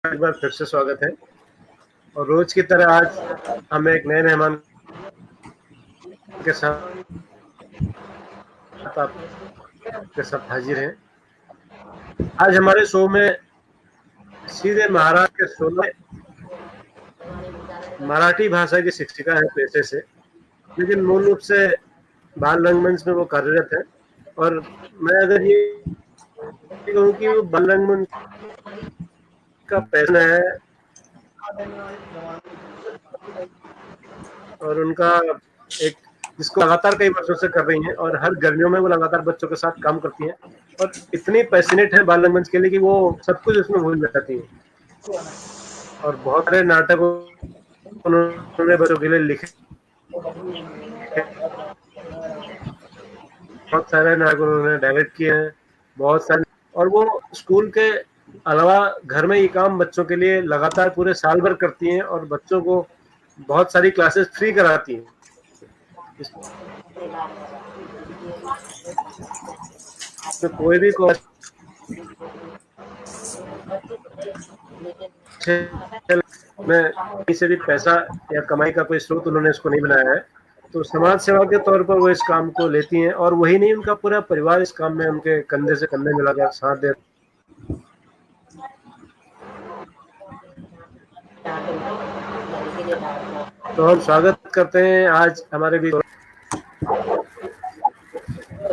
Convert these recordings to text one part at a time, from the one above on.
एक बार फिर से स्वागत है और रोज की तरह आज हम एक नए मेहमान के साथ आपके साथ हाजिर हैं। आज हमारे शो में सीधे महाराष्ट्र के सोने मराठी भाषा की शिक्षिका है पेशे से, लेकिन मूल रूप से बाल रंगमंच में वो कार्यरत है। और मैं अगर ये कहूँ कि वो बाल रंगमंच का पैशन है और उनका एक जिसको लगातार कई वर्षों से कर रही हैं और हर गर्मियों में वो लगातार बच्चों के साथ काम करती हैं और इतनी पैशनेट है बाल रंगमंच के लिए कि वो सब कुछ उसमें भूल जाती हैं और बहुत सारे नाटक उन्होंने बच्चों के लिए लिखे, बहुत सारे नाटक उन्होंने डायरेक्ट किए हैं, बहुत सारे। और वो स्कूल के अलावा घर में ये काम बच्चों के लिए लगातार पूरे साल भर करती हैं और बच्चों को बहुत सारी क्लासेस फ्री कराती हैं। तो कोई भी में कहीं से भी पैसा या कमाई का कोई स्रोत उन्होंने इसको नहीं बनाया है, तो समाज सेवा के तौर पर वो इस काम को लेती हैं और वही नहीं, उनका पूरा परिवार इस काम में उनके कंधे से कंधे मिलाकर साथ दे। तो हम स्वागत करते हैं आज हमारे बीच,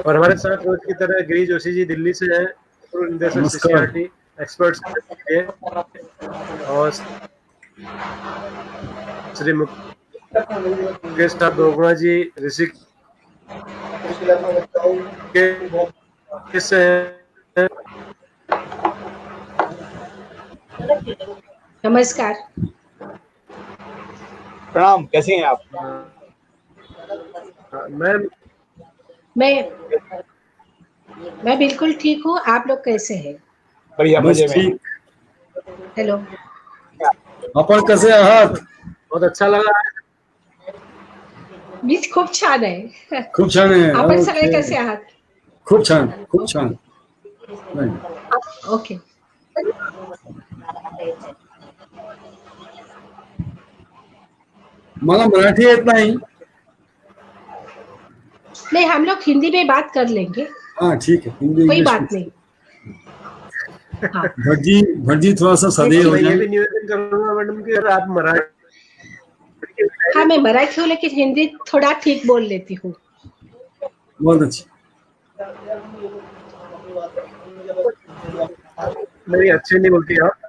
और हमारे साथ रोज की तरह गिरी जोशी जी दिल्ली से हैं, निर्देशक सिक्योरिटी एक्सपर्ट्स और श्री मुकेश दोगुना जी ऋषिक से हैं। नमस्कार, प्रणाम। कैसे हैं आप? मैं बिल्कुल ठीक हूँ। आप लोग कैसे हैं? बढ़िया, मजे में। हेलो, आपण कसे आहात? बहुत अच्छा लगा। मी खूप छान आहे. खूप छान आहे. आपण सगळे कसे आहात? खूप छान, खूप छान. ओके. मला मराठी येत नहीं. नहीं, हम लोग हिंदी में बात कर लेंगे. हाँ ठीक है, हिंदी कोई बात नहीं. हाँ. भटजी थोड़ा सा सदैव हो जाए. मैं भी निवेदन करूंगा मैडम कि अगर आप मराठी, हाँ मैं मराठी हूँ लेकिन हिंदी थोड़ा ठीक बोल लेती हूँ. बहुत अच्छी. नहीं, अच्छे नहीं बोलती आप.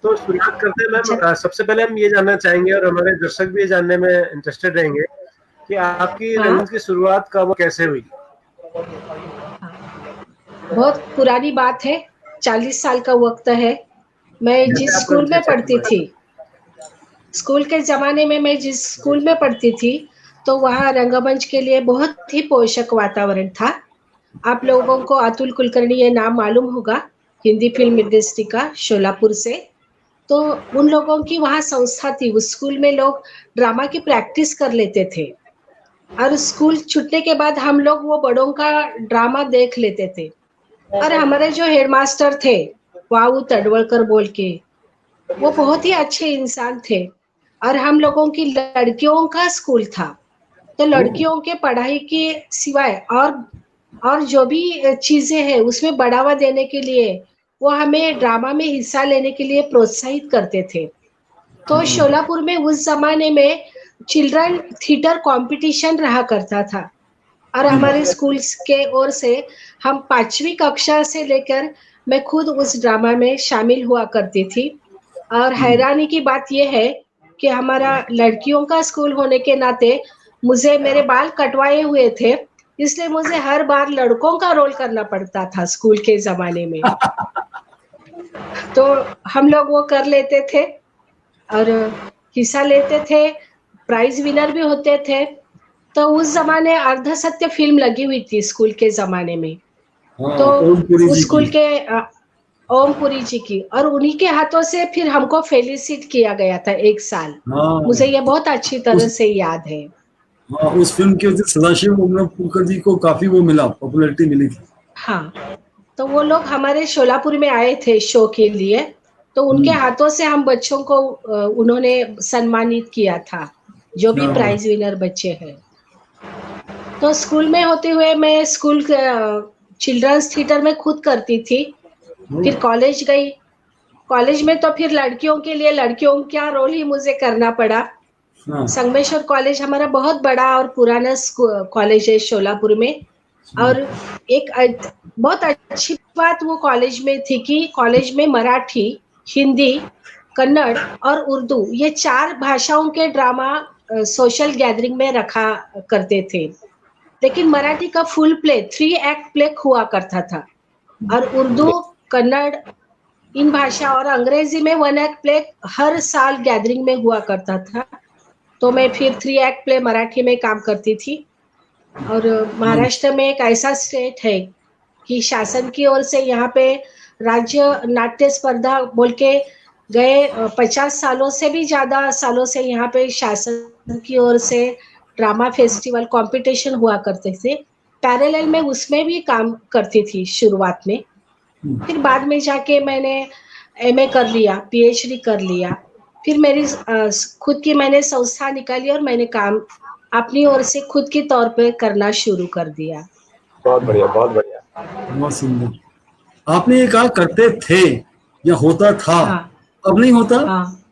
तो शुरुआत करते हैं मैम. सबसे पहले हम ये जानना चाहेंगे और हमारे दर्शक भी जानने में इंटरेस्टेड रहेंगे कि आपकी रंगमंच की शुरुआत कब और कैसे हुई. बहुत पुरानी बात है, 40 साल का वक्त है. मैं जिस स्कूल में पढ़ती थी, स्कूल के जमाने में मैं जिस स्कूल में पढ़ती थी तो वहाँ रंगमंच के लिए बहुत ही पोषक वातावरण था. आप लोगों को अतुल कुलकर्णी ये नाम मालूम होगा, हिंदी फिल्म इंडस्ट्री का, शोलापुर से. तो उन लोगों की वहाँ संस्था थी. उस स्कूल में लोग ड्रामा की प्रैक्टिस कर लेते थे और स्कूल छूटने के बाद हम लोग वो बड़ों का ड्रामा देख लेते थे. और हमारे जो हेडमास्टर थे वाऊ तडवलकर बोल के, वो बहुत ही अच्छे इंसान थे. और हम लोगों की लड़कियों का स्कूल था, तो लड़कियों के पढ़ाई के सिवाय और जो भी चीजें हैं उसमें बढ़ावा देने के लिए वो हमें ड्रामा में हिस्सा लेने के लिए प्रोत्साहित करते थे. तो शोलापुर में उस जमाने में चिल्ड्रन थिएटर कंपटीशन रहा करता था और हमारे स्कूल के ओर से हम 5वीं कक्षा से लेकर मैं खुद उस ड्रामा में शामिल हुआ करती थी. और हैरानी की बात यह है कि हमारा लड़कियों का स्कूल होने के नाते मुझे मेरे बाल कटवाए हुए थे, इसलिए मुझे हर बार लड़कों का रोल करना पड़ता था स्कूल के जमाने में. तो हम लोग वो कर लेते थे और हिस्सा लेते थे, प्राइज विनर भी होते थे. तो उस जमाने अर्ध सत्य फिल्म लगी हुई थी स्कूल के जमाने में. तो उस स्कूल के ओमपुरी जी की, और उन्हीं के हाथों से फिर हमको फेलिसिट किया गया था 1 साल. मुझे ये बहुत अच्छी तरह से याद है. हाँ, उस फिल्म की वजह से सदाशिव ओमपुरकर जी को काफी वो मिला, पॉपुलैरिटी मिली थी. हाँ, तो वो लोग हमारे शोलापुर में आए थे शो के लिए तो उनके हाथों से हम बच्चों को उन्होंने सम्मानित किया था, जो भी प्राइज विनर बच्चे हैं। तो स्कूल में होते हुए मैं स्कूल चिल्ड्रंस थिएटर में खुद करती थी। फिर कॉलेज गई। कॉलेज में तो फिर लड़कियों के लिए लड़कियों का रोल ही मुझे करना पड़ा। संगमेश्वर कॉलेज हमारा बहुत बड़ा और पुराना कॉलेज है शोलापुर में। और एक बहुत अच्छी बात वो कॉलेज में थी कि कॉलेज में मराठी, हिंदी, कन्नड़ और उर्दू ये 4 भाषाओं के ड्रामा सोशल गैदरिंग में रखा करते थे। लेकिन मराठी का फुल प्ले 3 एक्ट प्ले हुआ करता था और उर्दू, कन्नड़ इन भाषा और अंग्रेजी में 1 एक्ट प्ले हर साल गैदरिंग में हुआ करता था। तो मैं फिर 3 एक्ट प्ले मराठी में काम करती थी। और महाराष्ट्र में एक ऐसा स्टेट है कि शासन की ओर से यहाँ पे राज्य नाट्य स्पर्धा बोल के गए 50 सालों से भी ज्यादा सालों से यहाँ पे शासन की ओर से ड्रामा फेस्टिवल कंपटीशन हुआ करते थे। पैरेलल में उसमें भी काम करती थी शुरुआत में। फिर बाद में जाके मैंने एमए कर लिया, पीएचडी कर लिया। फिर मेरी खुद की मैंने संस्था निकाली और मैंने काम अपनी ओर से खुद के तौर पे करना शुरू कर दिया। बहुत बढ़िया, बहुत बढ़िया, बहुत सुंदर। आपने ये कहा करते थे या होता था? हाँ, अब नहीं होता? हाँ।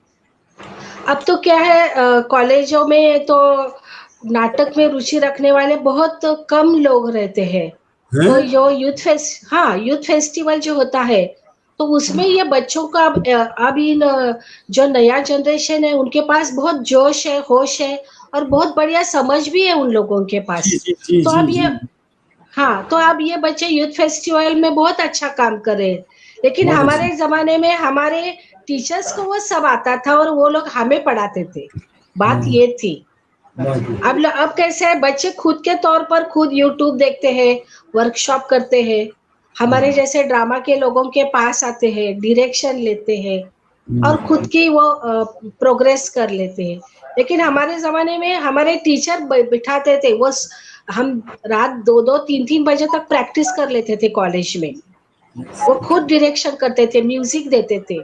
अब तो क्या है, कॉलेजों में तो नाटक में रुचि रखने वाले बहुत कम लोग रहते हैं। तो जो यूथ फेस्टिवल जो होता है तो उसमें ये बच्चों का अब इन जो नया जनरेशन है उनके पास बहुत जोश है, होश है और बहुत बढ़िया समझ भी है उन लोगों के पास। जी, तो अब ये तो अब ये बच्चे यूथ फेस्टिवल में बहुत अच्छा काम कर रहे हैं। लेकिन हमारे जमाने में हमारे टीचर्स को वो सब आता था और वो लोग हमें पढ़ाते थे। बात ये थी। अब कैसे है, बच्चे खुद के तौर पर खुद यूट्यूब देखते हैं, वर्कशॉप करते हैं, हमारे जैसे ड्रामा के लोगों के पास आते हैं, डायरेक्शन लेते हैं और खुद की वो प्रोग्रेस कर लेते हैं। लेकिन हमारे जमाने में हमारे टीचर बिठाते थे, वो हम रात 2-2, 3-3 बजे तक प्रैक्टिस कर लेते थे कॉलेज में। वो खुद डायरेक्शन करते थे, म्यूजिक देते थे।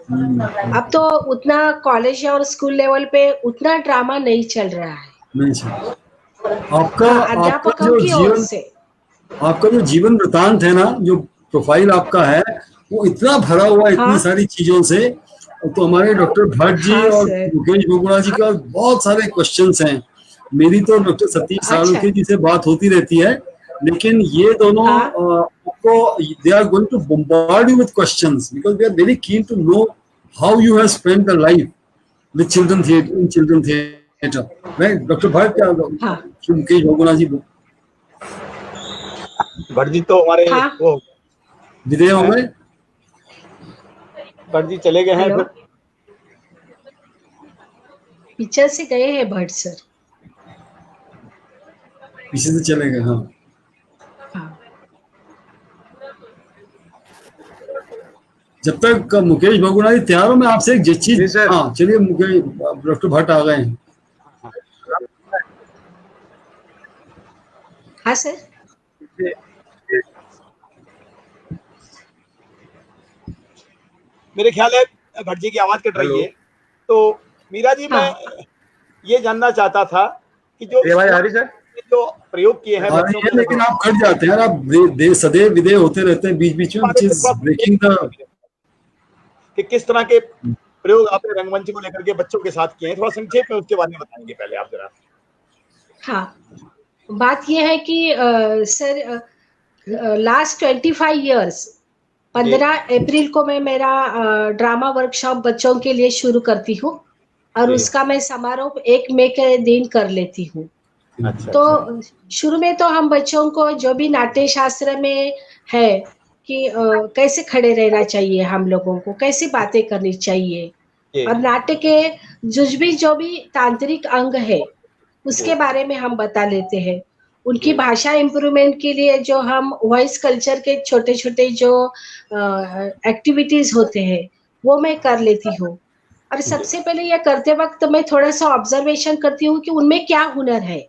अब तो उतना कॉलेज और स्कूल लेवल पे उतना ड्रामा नहीं चल रहा है। नहीं चल। आपका जो जीवन वृतांत है ना, जो प्रोफाइल आपका है वो इतना भरा हुआ इतनी सारी चीजों से। तो हमारे डॉक्टर भट्ट जी और मुकेश बहुगुणा जी का बहुत सारे क्वेश्चंस हैं। मेरी तो डॉक्टर सतीश सालुंखे जी से बात होती रहती है, लेकिन ये दोनों आपको they are going to bombard you with questions because they are very keen to know how you have spent a life with children theatre, right? Doctor Bhatt क्या मुकेश बहुगुणा जी भट्ट जी तो हमारे वो विदेह हो गए। भट्ट जी चले गए हैं, फिर पीछे से गए हैं भट्ट सर, पीछे से चले गए। हाँ, जब तक मुकेश बहुगुणा जी तैयार हो, मैं आपसे एक चीज। हाँ चलिए, मुकेश डॉक्टर भट्ट आ गए हैं। हाँ सर। मेरे ख्याल है भट्ट जी की आवाज कट रही है। तो मीरा जी, मैं ये जानना चाहता था कि जो प्रयोग किए हैं बच्चों के, लेकिन आप कट जाते हैं, आप सदैव विदेह होते रहते हैं बीच बीच में, ब्रेकिंग द। कि किस तरह के प्रयोग आपने रंगमंच को लेकर के बच्चों के साथ किए हैं, थोड़ा संक्षेप में उसके बारे में बताएंगे पहले आप जरा। हाँ, बात यह है कि सर लास्ट 25 इयर्स 15 अप्रैल को मैं मेरा ड्रामा वर्कशॉप बच्चों के लिए शुरू करती हूँ और उसका मैं समारोह 1 मई के दिन कर लेती हूँ। तो शुरू में तो हम बच्चों को जो भी नाट्य शास्त्र में है कि कैसे खड़े रहना चाहिए, हम लोगों को कैसे बातें करनी चाहिए और नाट्य के जो भी तांत्रिक अंग है उसके बारे में हम बता लेते हैं। उनकी भाषा इम्प्रूवमेंट के लिए जो हम वॉइस कल्चर के छोटे छोटे जो एक्टिविटीज होते हैं वो मैं कर लेती हूँ। और सबसे पहले ये करते वक्त मैं थोड़ा सा ऑब्जर्वेशन करती हूँ कि उनमें क्या हुनर है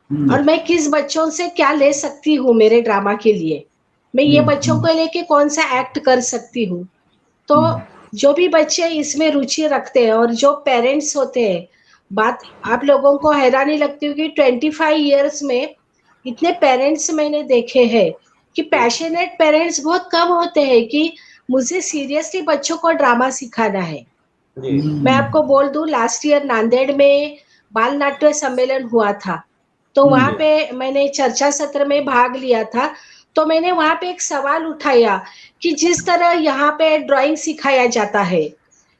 और मैं किस बच्चों से क्या ले सकती हूँ मेरे ड्रामा के लिए, मैं ये बच्चों को लेके कौन सा एक्ट कर सकती हूँ। तो जो भी बच्चे इसमें रुचि रखते हैं और जो पेरेंट्स होते हैं, बात आप लोगों को हैरानी लगती होगी, 25 इयर्स में इतने पेरेंट्स मैंने देखे हैं कि पैशनेट पेरेंट्स बहुत कम होते हैं कि मुझे सीरियसली बच्चों को ड्रामा सिखाना है। मैं आपको बोल दूं, लास्ट ईयर नांदेड़ में बाल नाट्य सम्मेलन हुआ था, तो वहां पे मैंने चर्चा सत्र में भाग लिया था। तो मैंने वहां पे एक सवाल उठाया कि जिस तरह यहाँ पे ड्राइंग सिखाया जाता है,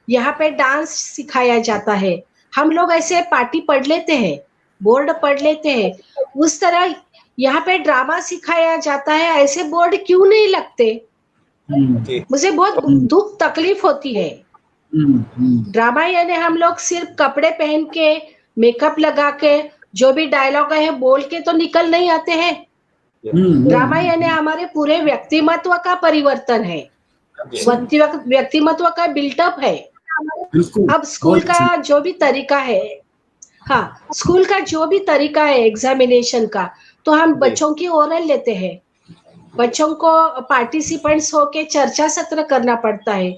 यहाँ पे डांस सिखाया जाता है, हम लोग ऐसे पार्टी पढ़ लेते हैं, बोर्ड पढ़ लेते हैं, उस तरह यहाँ पे ड्रामा सिखाया जाता है, ऐसे बोर्ड क्यों नहीं लगते? मुझे बहुत दुख तकलीफ होती है। ड्रामा यानी हम लोग सिर्फ कपड़े पहन के, मेकअप लगा के, जो भी डायलॉग है बोल के तो निकल नहीं आते हैं। ड्रामा यानी हमारे पूरे व्यक्तिमत्व का परिवर्तन है, व्यक्तिमत्व का बिल्टअप है। अब स्कूल का जो भी तरीका है, हाँ, स्कूल का जो भी तरीका है एग्जामिनेशन का, तो हम बच्चों की ओरल लेते हैं, बच्चों को पार्टिसिपेंट्स होके चर्चा सत्र करना पड़ता है।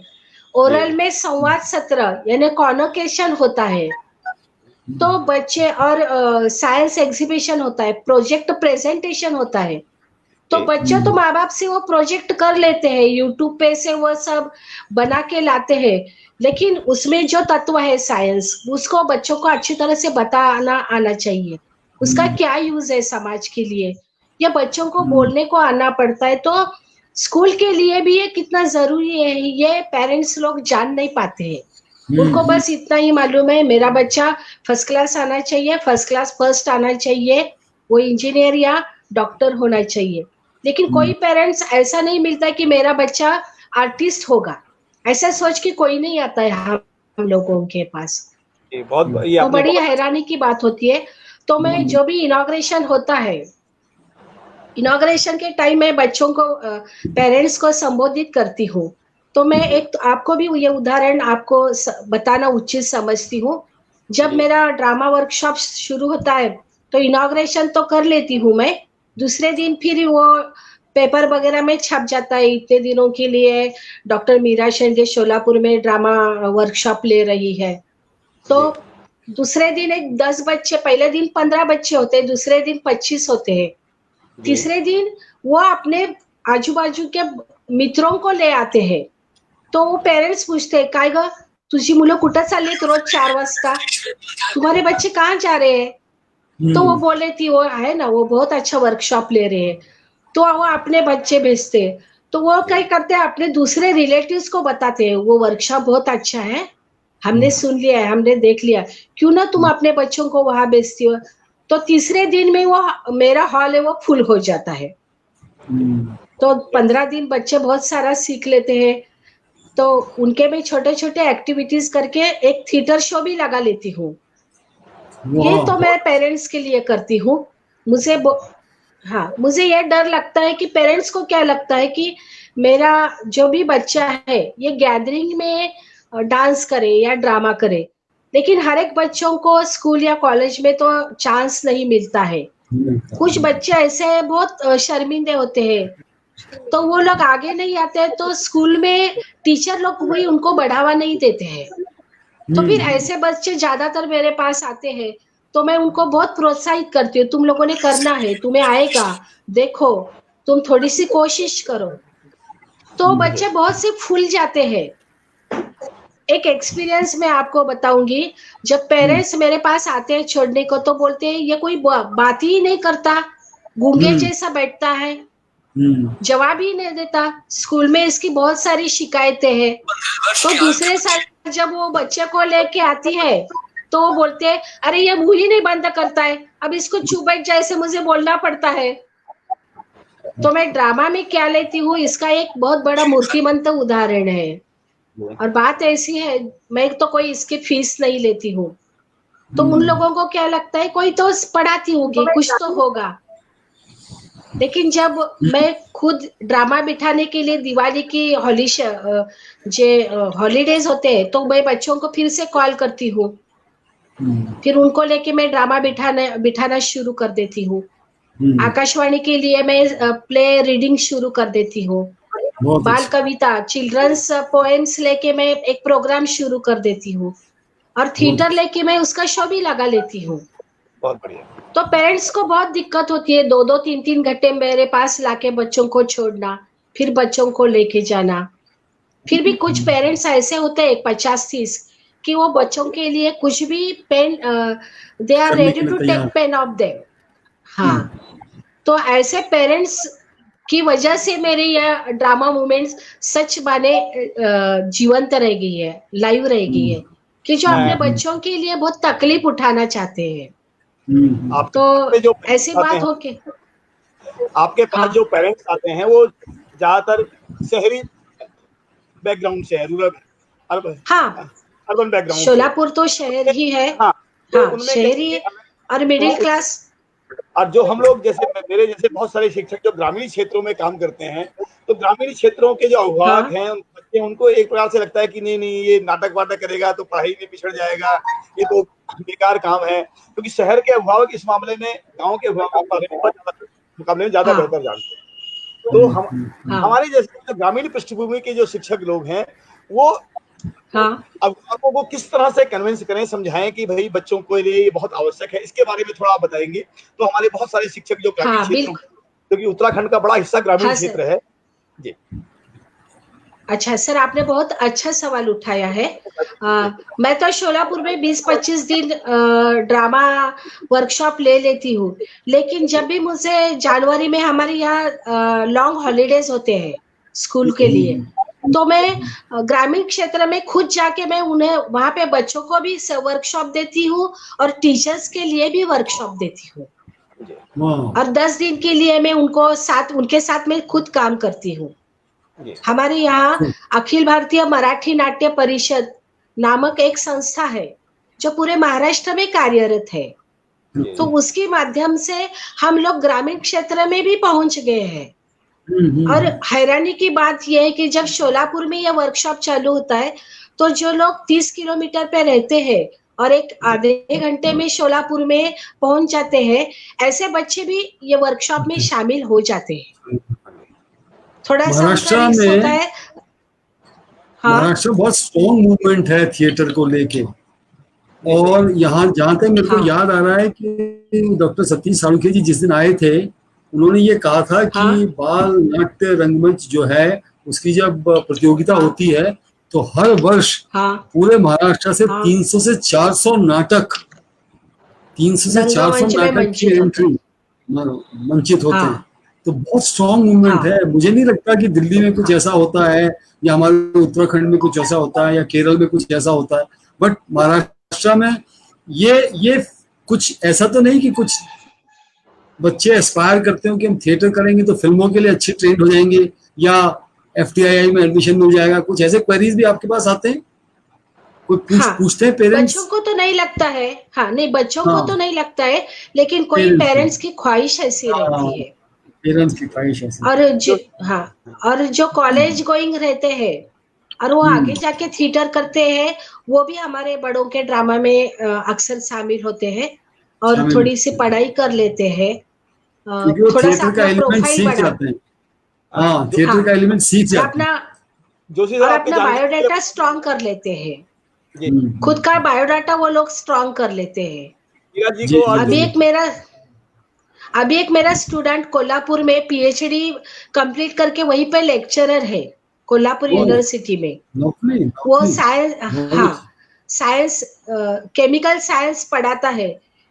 ओरल में संवाद सत्र यानी कॉन्वोकेशन होता है, तो बच्चे और साइंस एग्जीबिशन होता है, प्रोजेक्ट प्रेजेंटेशन होता है। तो बच्चे तो माँ बाप से वो प्रोजेक्ट कर लेते हैं, यूट्यूब पे से वो सब बना के लाते हैं, लेकिन उसमें जो तत्व है साइंस, उसको बच्चों को अच्छी तरह से बताना आना चाहिए, उसका क्या यूज है समाज के लिए, या बच्चों को बोलने को आना पड़ता है। तो स्कूल के लिए भी ये कितना जरूरी है, ये पेरेंट्स लोग जान नहीं पाते हैं। उनको बस इतना ही मालूम है, मेरा बच्चा फर्स्ट क्लास आना चाहिए, फर्स्ट क्लास फर्स्ट आना चाहिए, वो इंजीनियर या डॉक्टर होना चाहिए। लेकिन कोई पेरेंट्स ऐसा नहीं मिलता कि मेरा बच्चा आर्टिस्ट होगा, ऐसा सोच के कोई नहीं आता है हम लोगों के पास। तो बड़ी हैरानी की बात होती है। तो मैं जो भी इनॉग्रेशन होता है, इनॉग्रेशन के टाइम में बच्चों को, पेरेंट्स को संबोधित करती हूँ। तो मैं एक आपको भी ये उदाहरण आपको बताना उचित समझती हूँ। जब मेरा ड्रामा वर्कशॉप शुरू होता है तो इनॉग्रेशन तो कर लेती हूँ मैं, दूसरे दिन फिर वो पेपर वगैरह में छप जाता है, इतने दिनों के लिए डॉक्टर मीरा शेंडे शोलापुर में ड्रामा वर्कशॉप ले रही है। तो दूसरे दिन एक 10 बच्चे, पहले दिन 15 बच्चे होते हैं, दूसरे दिन 25 होते हैं, तीसरे दिन वो अपने आजू बाजू के मित्रों को ले आते हैं। तो वो पेरेंट्स पूछते हैं, काय ग तुझी मुलं कुठं चाललीत रोज 4 वाजता, तुम्हारे बच्चे कहाँ जा रहे हैं? तो वो बोले थी वो है ना, वो बहुत अच्छा वर्कशॉप ले रहे हैं, तो वो अपने बच्चे भेजते। तो वो क्या करते हैं, अपने दूसरे रिलेटिव्स को बताते हैं, वो वर्कशॉप बहुत अच्छा है, हमने सुन लिया है, हमने देख लिया, क्यों ना तुम अपने बच्चों को वहां भेजती हो। तो तीसरे दिन में वो मेरा हॉल है वो फुल हो जाता है। तो 15 दिन बच्चे बहुत सारा सीख लेते हैं। तो उनके में छोटे छोटे एक्टिविटीज करके एक थिएटर शो भी लगा लेती हूँ। ये तो मैं पेरेंट्स के लिए करती हूँ। मुझे ये डर लगता है कि पेरेंट्स को क्या लगता है कि मेरा जो भी बच्चा है ये गैदरिंग में डांस करे या ड्रामा करे, लेकिन हर एक बच्चों को स्कूल या कॉलेज में तो चांस नहीं मिलता है। कुछ बच्चे ऐसे बहुत शर्मिंदे होते हैं, तो वो लोग आगे नहीं आते हैं, तो स्कूल में टीचर लोग भी उनको बढ़ावा नहीं देते हैं। तो फिर ऐसे बच्चे ज्यादातर मेरे पास आते हैं, तो मैं उनको बहुत प्रोत्साहित करती हूँ, तुम लोगों ने करना है, तुम्हें आएगा, देखो, तुम थोड़ी सी कोशिश करो। तो बच्चे बहुत से फूल जाते हैं। एक एक्सपीरियंस मैं आपको बताऊंगी, जब पेरेंट्स मेरे पास आते हैं छोड़ने को, तो बोलते हैं ये कोई बात ही नहीं करता, गूंगे जैसा बैठता है, जवाब ही नहीं देता, स्कूल में इसकी बहुत सारी शिकायतें हैं। तो दूसरे साल जब वो बच्चे को लेके आती है तो वो बोलते हैं, अरे ये मुंह ही नहीं बंद करता है, अब इसको चुप बैठ जाए से मुझे बोलना पड़ता है। तो मैं ड्रामा में क्या लेती हूँ, इसका एक बहुत बड़ा मूर्तिमंत उदाहरण है। और बात ऐसी है, मैं तो कोई इसकी फीस नहीं लेती हूँ, तो उन लोगों को क्या लगता है कोई तो पढ़ाती होगी, कुछ तो होगा। लेकिन जब मैं खुद ड्रामा बिठाने के लिए दिवाली की हॉलीडेज होते हैं, तो मैं बच्चों को फिर से कॉल करती हूँ, फिर उनको लेके मैं ड्रामा बिठाना शुरू कर देती हूँ। आकाशवाणी के लिए मैं प्ले रीडिंग शुरू कर देती हूँ। बाल कविता, चिल्ड्रंस पोएम्स लेके मैं एक प्रोग्राम शुरू कर देती हूँ, और थिएटर लेके मैं उसका शो भी लगा लेती हूँ। बहुत बढ़िया। तो पेरेंट्स को बहुत दिक्कत होती है, 2-2 3-3 घंटे मेरे पास लाके बच्चों को छोड़ना, फिर बच्चों को लेके जाना। फिर भी कुछ पेरेंट्स ऐसे होते हैं 50-30 कि वो बच्चों के लिए कुछ भी pain, they are ready to take pain of them. हाँ, तो ऐसे पेरेंट्स की वजह से मेरे यह ड्रामा मूवमेंट्स सच माने जीवंत रह गई है, लाइव रह गई है, कि जो अपने बच्चों के लिए बहुत तकलीफ उठाना चाहते हैं। तो जो ऐसी बात हो के आपके पास जो पेरेंट्स आते हैं वो ज्यादातर शहरी बैकग्राउंड से है, रूरल अर्बन बैकग्राउंड। शोलापुर तो शहर ही है। हाँ, तो शहरी और मिडिल क्लास। और जो हम लोग जैसे मेरे जैसे बहुत सारे शिक्षक जो ग्रामीण क्षेत्रों में काम करते हैं, तो ग्रामीण क्षेत्रों के जो अभिभावक हैं बच्चे, उनको एक प्रकार से लगता है कि नहीं ये नाटक वाटक करेगा तो पढ़ाई में पिछड़ जाएगा, ये तो बेकार काम है, क्योंकि शहर के अभिभावक इस मामले में गाँव के अभिभावकों के मुकाबले में ज्यादा बेहतर जानते हैं। तो हमारे जैसे ग्रामीण पृष्ठभूमि के जो शिक्षक लोग हैं वो अभिभावकों को किस तरह से कन्विंस करें, समझाएं कि भाई बच्चों के लिए ये बहुत आवश्यक है, इसके बारे में थोड़ा आप बताएंगे। तो हमारे बहुत सारे शिक्षक जो ग्रामीण क्षेत्रों, क्योंकि उत्तराखंड का बड़ा हिस्सा ग्रामीण क्षेत्र है। जी अच्छा सर, आपने बहुत अच्छा सवाल उठाया है। मैं तो शोलापुर में 20-25 दिन ड्रामा वर्कशॉप ले लेती हूँ, लेकिन जब भी मुझे जनवरी में हमारे यहाँ लॉन्ग हॉलीडेज होते हैं स्कूल के लिए, तो मैं ग्रामीण क्षेत्र में खुद जाके मैं उन्हें वहां पे बच्चों को भी वर्कशॉप देती हूँ और टीचर्स के लिए भी वर्कशॉप देती हूँ, और 10 दिन के लिए मैं उनके साथ में खुद काम करती हूँ। हमारे यहाँ अखिल भारतीय मराठी नाट्य परिषद नामक एक संस्था है जो पूरे महाराष्ट्र में कार्यरत है, तो उसके माध्यम से हम लोग ग्रामीण क्षेत्र में भी पहुंच गए हैं। और हैरानी की बात यह है कि जब शोलापुर में यह वर्कशॉप चालू होता है, तो जो लोग 30 किलोमीटर पे रहते हैं और एक आधे घंटे में शोलापुर में पहुंच जाते हैं, ऐसे बच्चे भी ये वर्कशॉप में शामिल हो जाते हैं। थोड़ा सा होता है। महाराष्ट्र बहुत स्ट्रॉन्ग मूवमेंट है थिएटर को लेके, और यहाँ जहाँ तक मेरे को याद आ रहा है कि डॉक्टर सतीश सालुंखे जी जिस दिन आए थे, उन्होंने ये कहा था कि बाल नाट्य रंगमंच जो है उसकी जब प्रतियोगिता होती है तो हर वर्ष पूरे महाराष्ट्र से 300 से 400 नाटक की एंट्री मंचित होते हैं। तो बहुत स्ट्रॉन्ग मूवमेंट है। मुझे नहीं लगता कि दिल्ली में कुछ ऐसा होता है या हमारे उत्तराखंड में कुछ ऐसा होता है या केरल में कुछ ऐसा होता है, बट महाराष्ट्र में ये कुछ ऐसा तो नहीं कि कुछ बच्चे एस्पायर करते हो कि हम थिएटर करेंगे तो फिल्मों के लिए अच्छे ट्रेंड हो जाएंगे या FTII में एडमिशन मिल जाएगा। कुछ ऐसे क्वेरीज भी आपके पास आते हैं? कोई पूछते हैं पेरेंट्स? बच्चों को तो नहीं लगता है। नहीं, बच्चों को तो नहीं लगता है, लेकिन कोई पेरेंट्स की ख्वाहिश ऐसी रहती है। पेरेंट्स की ख्वाहिश ऐसी। और जो कॉलेज गोइंग रहते हैं और वो आगे जाके थिएटर करते हैं, वो भी हमारे बड़ों के ड्रामा में अक्सर शामिल होते हैं और थोड़ी सी पढ़ाई कर लेते हैं, थोड़ा सा अपना प्रोफाइल बढ़ाते हैं। थिएटर का एलिमेंट सीख जाते हैं, अपना बायोडाटा स्ट्रॉन्ग कर लेते हैं, खुद का बायोडाटा वो लोग स्ट्रॉन्ग कर लेते हैं। अभी एक मेरा स्टूडेंट कोल्हापुर में PhD कंप्लीट करके वहीं पे लेक्चरर है कोल्हापुर यूनिवर्सिटी में। वो साइंस केमिकल साइंस पढ़ाता है,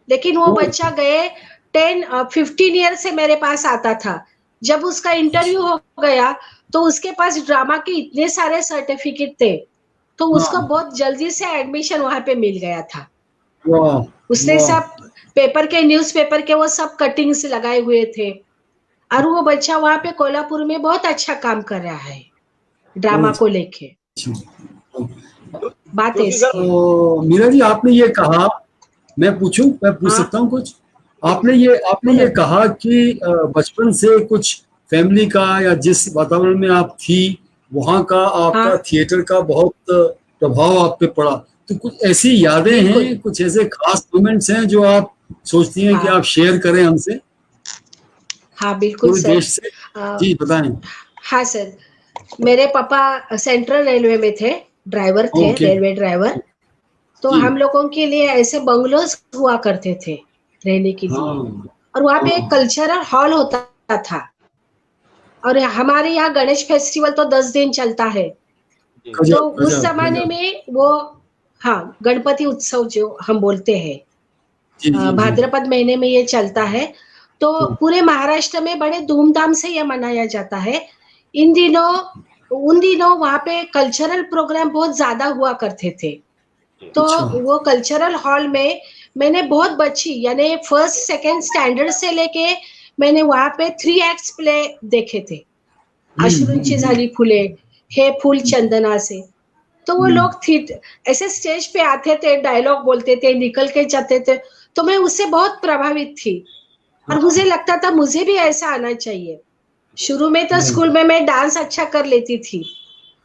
लेकिन वो बच्चा गए 10-15 ईयर से मेरे पास आता था। जब उसका इंटरव्यू हो गया तो उसके पास ड्रामा के इतने सारे सर्टिफिकेट थे, तो उसको बहुत जल्दी से एडमिशन वहां पे मिल गया था। उसने सब पेपर के न्यूज़पेपर के वो सब कटिंग्स लगाए हुए थे, और वो बच्चा वहां पे कोल्हापुर में बहुत अच्छा काम कर रहा है ड्रामा को लेके। बात ऐसी। मीरा जी, आपने ये कहा, मैं पूछ सकता हूँ कुछ? आपने ये कहा कि बचपन से कुछ फैमिली का या जिस वातावरण में आप थी वहाँ का आपका थिएटर का बहुत प्रभाव आप पे पड़ा, तो कुछ ऐसी यादें हैं, कुछ ऐसे खास मोमेंट्स हैं जो आप सोचती हैं कि आप शेयर करें हमसे? बिल्कुल सर। जी बताएं। सर, मेरे पापा सेंट्रल रेलवे में थे, ड्राइवर थे, रेलवे ड्राइवर। तो हम लोगों के लिए ऐसे बंगलोज हुआ करते थे रहने के लिए, और वहाँ पे एक कल्चरल हॉल होता था। और हमारे यहाँ गणेश फेस्टिवल तो 10 दिन चलता है, तो उस जमाने में वो, हाँ, गणपति उत्सव जो हम बोलते हैं, भाद्रपद महीने में ये चलता है। तो पूरे महाराष्ट्र में बड़े धूमधाम से ये मनाया जाता है। उन दिनों वहाँ पे कल्चरल प्रोग्राम बहुत ज्यादा हुआ करते थे। तो वो कल्चरल हॉल में मैंने बहुत बच्ची, यानी फर्स्ट सेकंड स्टैंडर्ड से लेके मैंने वहाँ पे 3 एक्ट्स प्ले देखे थे। अश्रूंची झाली फुले, हे फूल चंदना से। तो वो लोग ऐसे स्टेज पे आते थे, डायलॉग बोलते थे, निकल के जाते थे। तो मैं उससे बहुत प्रभावित थी और मुझे लगता था मुझे भी ऐसा आना चाहिए। शुरू में तो स्कूल में मैं डांस अच्छा कर लेती थी,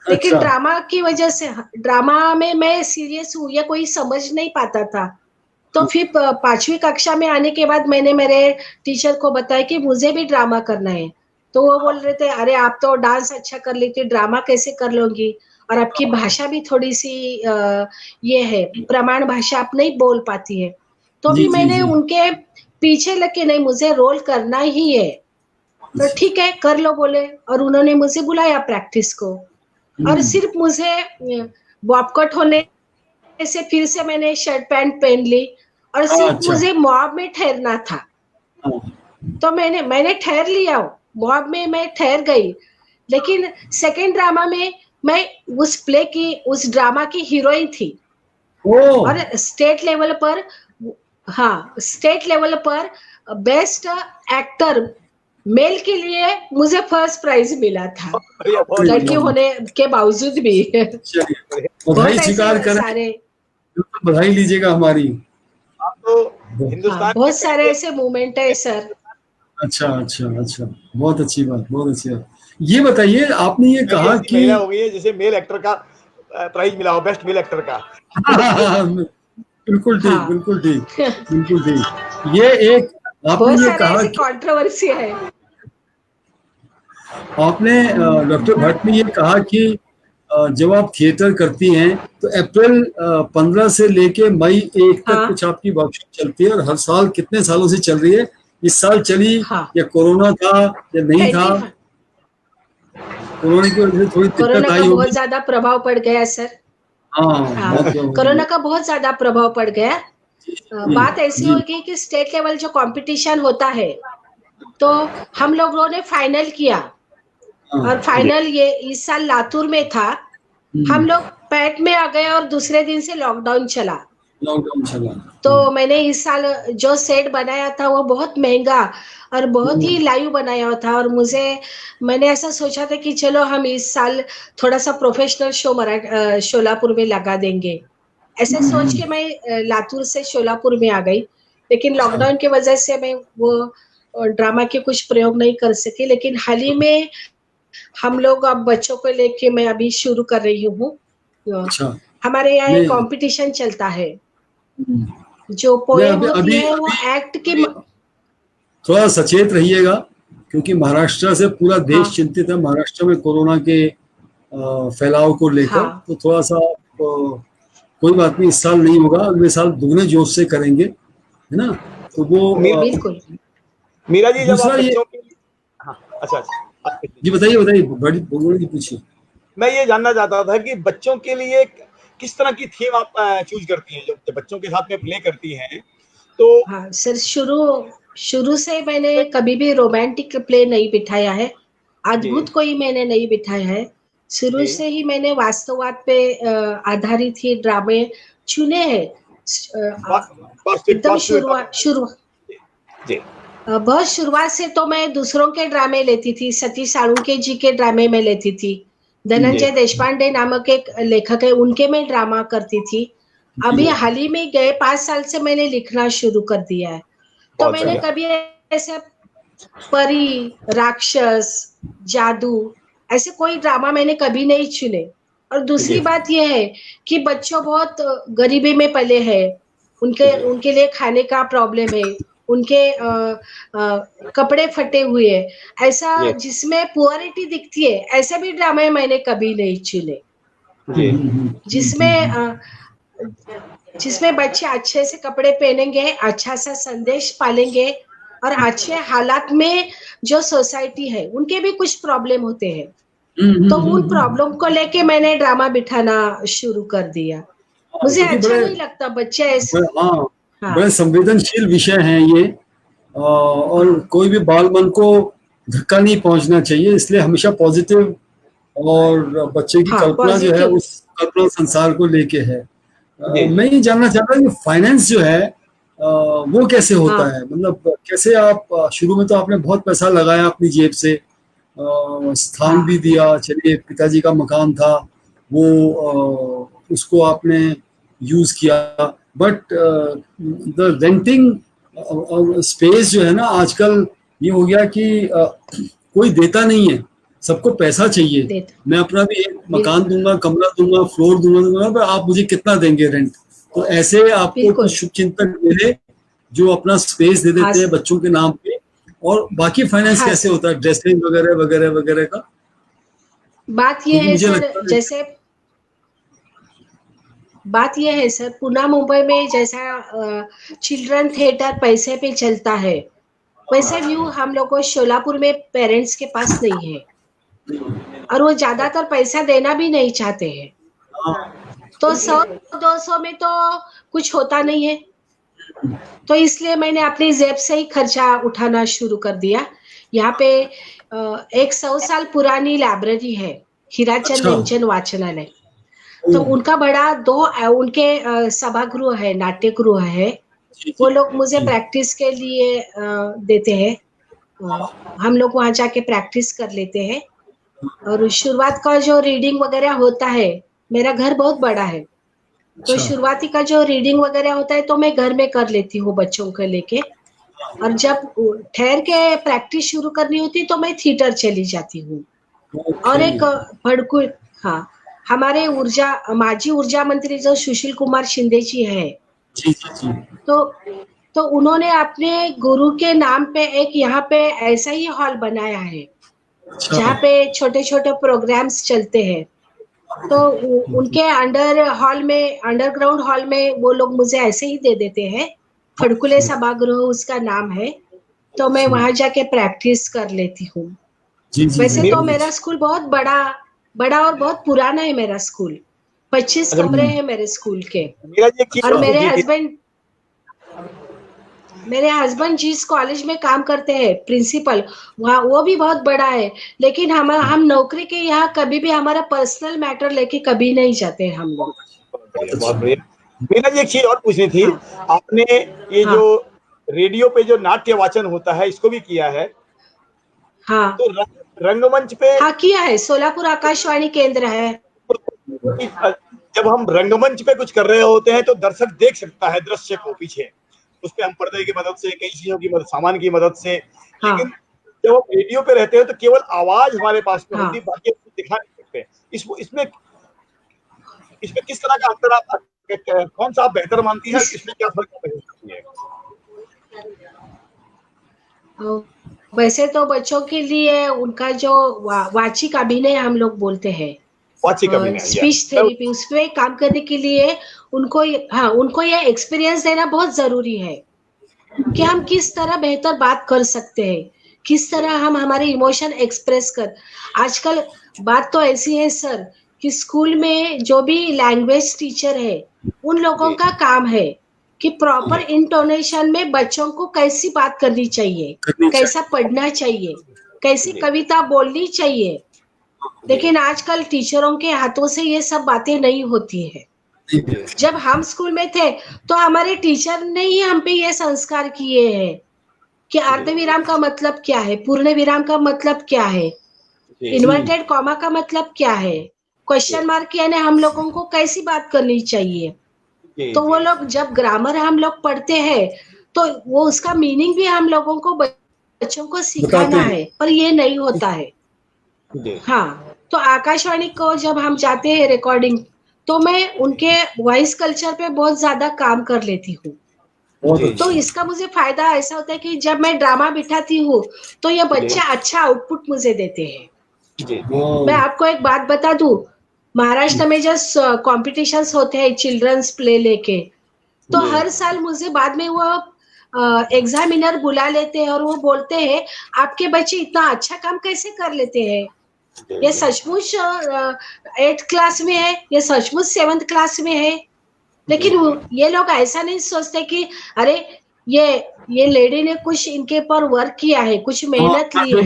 लेकिन ड्रामा की वजह से, ड्रामा में मैं सीरियस हूँ या कोई समझ नहीं पाता था। तो फिर 5वीं कक्षा में आने के बाद मैंने मेरे टीचर को बताया कि मुझे भी ड्रामा करना है। तो वो बोल रहे थे, अरे आप तो डांस अच्छा कर लेती, ड्रामा कैसे कर लोगी, और आपकी भाषा भी थोड़ी सी ये है, प्रमाण भाषा आप नहीं बोल पाती है। तो भी मैंने उनके पीछे लग के, नहीं मुझे रोल करना ही है, तो ठीक है कर लो बोले। और उन्होंने मुझे बुलाया प्रैक्टिस को, और सिर्फ मुझे बॉब होने से फिर से मैंने शर्ट पैंट पहन ली, और सिर्फ मुझे मॉब में ठहरना था। तो मैंने ठहर लिया, मॉब में मैं ठहर गई। लेकिन सेकंड ड्रामा में मैं उस प्ले की, उस ड्रामा की हीरोइन थी। और स्टेट लेवल पर, हाँ, स्टेट लेवल पर बेस्ट एक्टर मेल के लिए मुझे फर्स्ट प्राइज मिला था, लड़की होने के बावजूद भी। बधाई स्वीकार करें, बधाई लीजिएगा हमारी। तो हिंदुस्तान बहुत सारे ऐसे मूवमेंट है सर। अच्छा, बहुत अच्छी बात, बहुत अच्छी बात। ये बताइए, आपने ये कहा कि हो गई है जैसे मेल एक्टर का प्राइज मिला हो, बेस्ट मेल एक्टर का। बिल्कुल ठीक, बिल्कुल ठीक। ये एक आपने ये कहा कि कंट्रोवर्सी है। आपने डॉक्टर भट्ट ने ये कहा कि जब आप थिएटर करती हैं तो अप्रैल 15 से लेके मई 1 तक कुछ आपकी वर्कशॉप चलती है, और हर साल कितने सालों से चल रही है? इस साल चली या कोरोना था या नहीं था? कोरोना की वजह से थोड़ी दिक्कत आई होगी। बहुत ज्यादा प्रभाव पड़ गया सर। कोरोना का बहुत ज्यादा प्रभाव पड़ गया। बात ऐसी होगी कि स्टेट लेवल जो कंपटीशन होता है, तो हम लोगों ने फाइनल किया, और फाइनल ये इस साल लातूर में था। हम लोग पैट में आ गए और दूसरे दिन से लॉकडाउन चला। तो मैंने इस साल जो सेट बनाया था वो बहुत महंगा और बहुत ही लाइव बनाया था, और मैंने ऐसा सोचा था कि चलो हम इस साल थोड़ा सा प्रोफेशनल शो शोलापुर में लगा देंगे। ऐसे सोच के मैं लातूर से शोलापुर में आ गई, लेकिन लॉकडाउन की वजह से मैं वो ड्रामा के कुछ प्रयोग नहीं कर सकी। लेकिन हाल ही में हम लोग अब बच्चों को लेके मैं अभी शुरू कर रही हूँ। हमारे यहाँ एक कॉम्पिटिशन चलता है, जो पोएम होती है वो एक्ट की। थोड़ा सचेत रहिएगा, क्योंकि महाराष्ट्र से पूरा देश चिंतित है, महाराष्ट्र में कोरोना के फैलाव को लेकर। तो थोड़ा सा कोई बात नहीं, इस साल नहीं होगा, अगले साल दुगने जोश से करेंगे, है ना? तो वो बिल्कुल। मीरा जी, जब आप बच्चों की, अच्छा जी बताइए बड़ी पूछिए। मैं ये जानना चाहता था कि बच्चों के लिए किस तरह की थीम आप चूज करती हैं जब बच्चों के साथ में प्ले करती हैं? तो हाँ सर, शुरू से मैंने कभी भी रोमांटिक प्ले नहीं बिठाया है, अद्भुत कोई मैंने नहीं बिठाया है। शुरू से ही मैंने वास्तववाद पे आधारित ही ड्रामे चुने हैं। एकदम बहुत शुरुआत से तो मैं दूसरों के ड्रामे लेती थी, सतीश साळुंखे जी के ड्रामे में लेती थी, धनंजय देशपांडे नामक एक लेखक है, उनके में ड्रामा करती थी। अभी हाल ही में गए 5 साल से मैंने लिखना शुरू कर दिया है। तो मैंने कभी ऐसे परी, राक्षस, जादू ऐसे कोई ड्रामा मैंने कभी नहीं चुने। और दूसरी बात यह है कि बच्चों बहुत गरीबी में पले हैं, उनके लिए खाने का प्रॉब्लम है, उनके कपड़े फटे हुए, ऐसा जिसमें पुअरिटी दिखती है, ऐसे भी ड्रामे मैंने कभी नहीं चुने। जिसमें बच्चे अच्छे से कपड़े पहनेंगे, अच्छा सा संदेश पालेंगे और अच्छे हालात में जो सोसाइटी है उनके भी कुछ प्रॉब्लम होते हैं, तो उन प्रॉब्लम को लेके मैंने ड्रामा बिठाना शुरू कर दिया। मुझे अच्छा नहीं लगता बच्चे ऐसे। बड़े संवेदनशील विषय हैं ये, और कोई भी बाल मन को धक्का नहीं पहुंचना चाहिए, इसलिए हमेशा पॉजिटिव और बच्चे की कल्पना जो है उस कल्पना संसार को लेके है। मैं ये जानना चाहता हूँ कि फाइनेंस जो है वो कैसे होता है, मतलब कैसे आप शुरू में तो आपने बहुत पैसा लगाया अपनी जेब से, स्थान भी दिया, चलिए पिताजी का मकान था वो उसको आपने यूज किया, बट द रेंटिंग स्पेस जो है ना आजकल ये हो गया कि कोई देता नहीं है, सबको पैसा चाहिए। मैं अपना भी एक मकान दूंगा, कमरा दूंगा, फ्लोर दूंगा, पर आप मुझे कितना देंगे रेंट? तो ऐसे आपको कुछ शुभचिंतक मिले जो अपना स्पेस दे देते हैं बच्चों के नाम पे। और बाकी फाइनेंस कैसे होता है, ड्रेसिंग वगैरह वगैरह वगैरह का? बात ये है सर, जैसे बात यह है सर, पुणे मुंबई में जैसा चिल्ड्रन थिएटर पैसे पे चलता है, वैसे व्यू हम लोग को शोलापुर में पेरेंट्स के पास नहीं है, और वो ज्यादातर पैसा देना भी नहीं चाहते हैं। तो 100-200 में तो कुछ होता नहीं है, तो इसलिए मैंने अपनी जेब से ही खर्चा उठाना शुरू कर दिया। यहाँ पे 100 साल पुरानी लाइब्रेरी है, हीराचंद नेमचंद वाचनालय, तो उनका बड़ा उनके सभागृह है, नाट्य गृह है, वो लोग मुझे प्रैक्टिस के लिए देते हैं, हम लोग वहां जाके प्रैक्टिस कर लेते हैं। और शुरुआत का जो रीडिंग वगैरह होता है, मेरा घर बहुत बड़ा है, तो शुरुआती का जो रीडिंग वगैरह होता है तो मैं घर में कर लेती हूँ बच्चों को लेके, और जब ठहर के प्रैक्टिस शुरू करनी होती तो मैं थिएटर चली जाती हूँ। और एक भड़कू, हमारे माजी ऊर्जा मंत्री जो सुशील कुमार शिंदे जी है, तो उन्होंने अपने गुरु के नाम पे एक यहाँ पे ऐसा ही हॉल बनाया है जहाँ पे छोटे छोटे प्रोग्राम्स चलते हैं। तो उनके अंडरग्राउंड हॉल में वो लोग मुझे ऐसे ही दे देते हैं, फड़कुले सभागृह उसका नाम है, तो मैं वहां जाके प्रैक्टिस कर लेती हूँ। वैसे तो मेरा स्कूल बहुत बड़ा और बहुत पुराना है। मेरा स्कूल 25 कमरे हैं मेरे स्कूल के, और मेरे हस्बैंड जिस कॉलेज में काम करते हैं प्रिंसिपल, वहाँ वो भी बहुत बड़ा है, लेकिन हम नौकरी के यहाँ कभी भी हमारा पर्सनल मैटर लेके कभी नहीं जाते हैं हम लोग। बहुत बढ़िया। मेरा एक चीज और पूछनी थी, आपने ये जो रेडियो पे जो नाट्य वाचन होता है इसको भी किया है? तो रंगमंच पे किया है, सोलापुर आकाशवाणी केंद्र है। जब हम रंगमंच पे कुछ कर रहे होते हैं तो दर्शक देख सकता है दृश्य को पीछे, उस पे हम पर्दे की मदद से, कई चीजों की मदद, सामान की मदद से, लेकिन जब हम रेडियो पे रहते हैं तो केवल आवाज हमारे पास में होती है, बाकी दिखा नहीं सकते। इसमें किस तरह का अंतर आप, कौन सा आप बेहतर मानती है, इसमें क्या फर्क है? वैसे तो बच्चों के लिए उनका जो वाचिक अभिनय हम लोग बोलते हैं, स्पीच थेरेपी, उस पे काम करने के लिए उनको ये एक्सपीरियंस देना बहुत जरूरी है कि हम किस तरह बेहतर बात कर सकते हैं, किस तरह हम हमारे इमोशन एक्सप्रेस कर। आजकल बात तो ऐसी है सर कि स्कूल में जो भी लैंग्वेज टीचर है, उन लोगों का काम है कि प्रॉपर इंटोनेशन में बच्चों को कैसी बात करनी चाहिए, कैसा पढ़ना चाहिए, कैसी कविता बोलनी चाहिए। लेकिन आजकल टीचरों के हाथों से ये सब बातें नहीं होती है। जब हम स्कूल में थे तो हमारे टीचर ने ही हम पे ये संस्कार किए हैं कि अर्धविराम का मतलब क्या है, पूर्ण विराम का मतलब क्या है, इन्वर्टेड कॉमा का मतलब क्या है, क्वेश्चन मार्क यानी हम लोगों को कैसी बात करनी चाहिए। तो वो लोग जब ग्रामर हम लोग पढ़ते हैं तो वो उसका मीनिंग भी हम लोगों को बच्चों को सिखाना है, पर ये नहीं होता है। तो आकाशवाणी को जब हम जाते हैं रिकॉर्डिंग, तो मैं उनके वॉइस कल्चर पे बहुत ज्यादा काम कर लेती हूँ। तो इसका मुझे फायदा ऐसा होता है कि जब मैं ड्रामा बिठाती हूँ तो ये बच्चे अच्छा आउटपुट मुझे देते हैं। मैं आपको एक बात बता दूं, महाराष्ट्र में जो कॉम्पिटिशन्स होते हैं चिल्ड्रंस प्ले लेके, तो हर साल मुझे बाद में वो एग्जामिनर बुला लेते हैं और वो बोलते हैं आपके बच्चे इतना अच्छा काम कैसे कर लेते हैं, ये सचमुच 8th क्लास में है, ये सचमुच 7th क्लास में है। लेकिन ये लोग ऐसा नहीं सोचते कि अरे ये लेडी ने कुछ इनके ऊपर वर्क किया है, कुछ मेहनत ली है,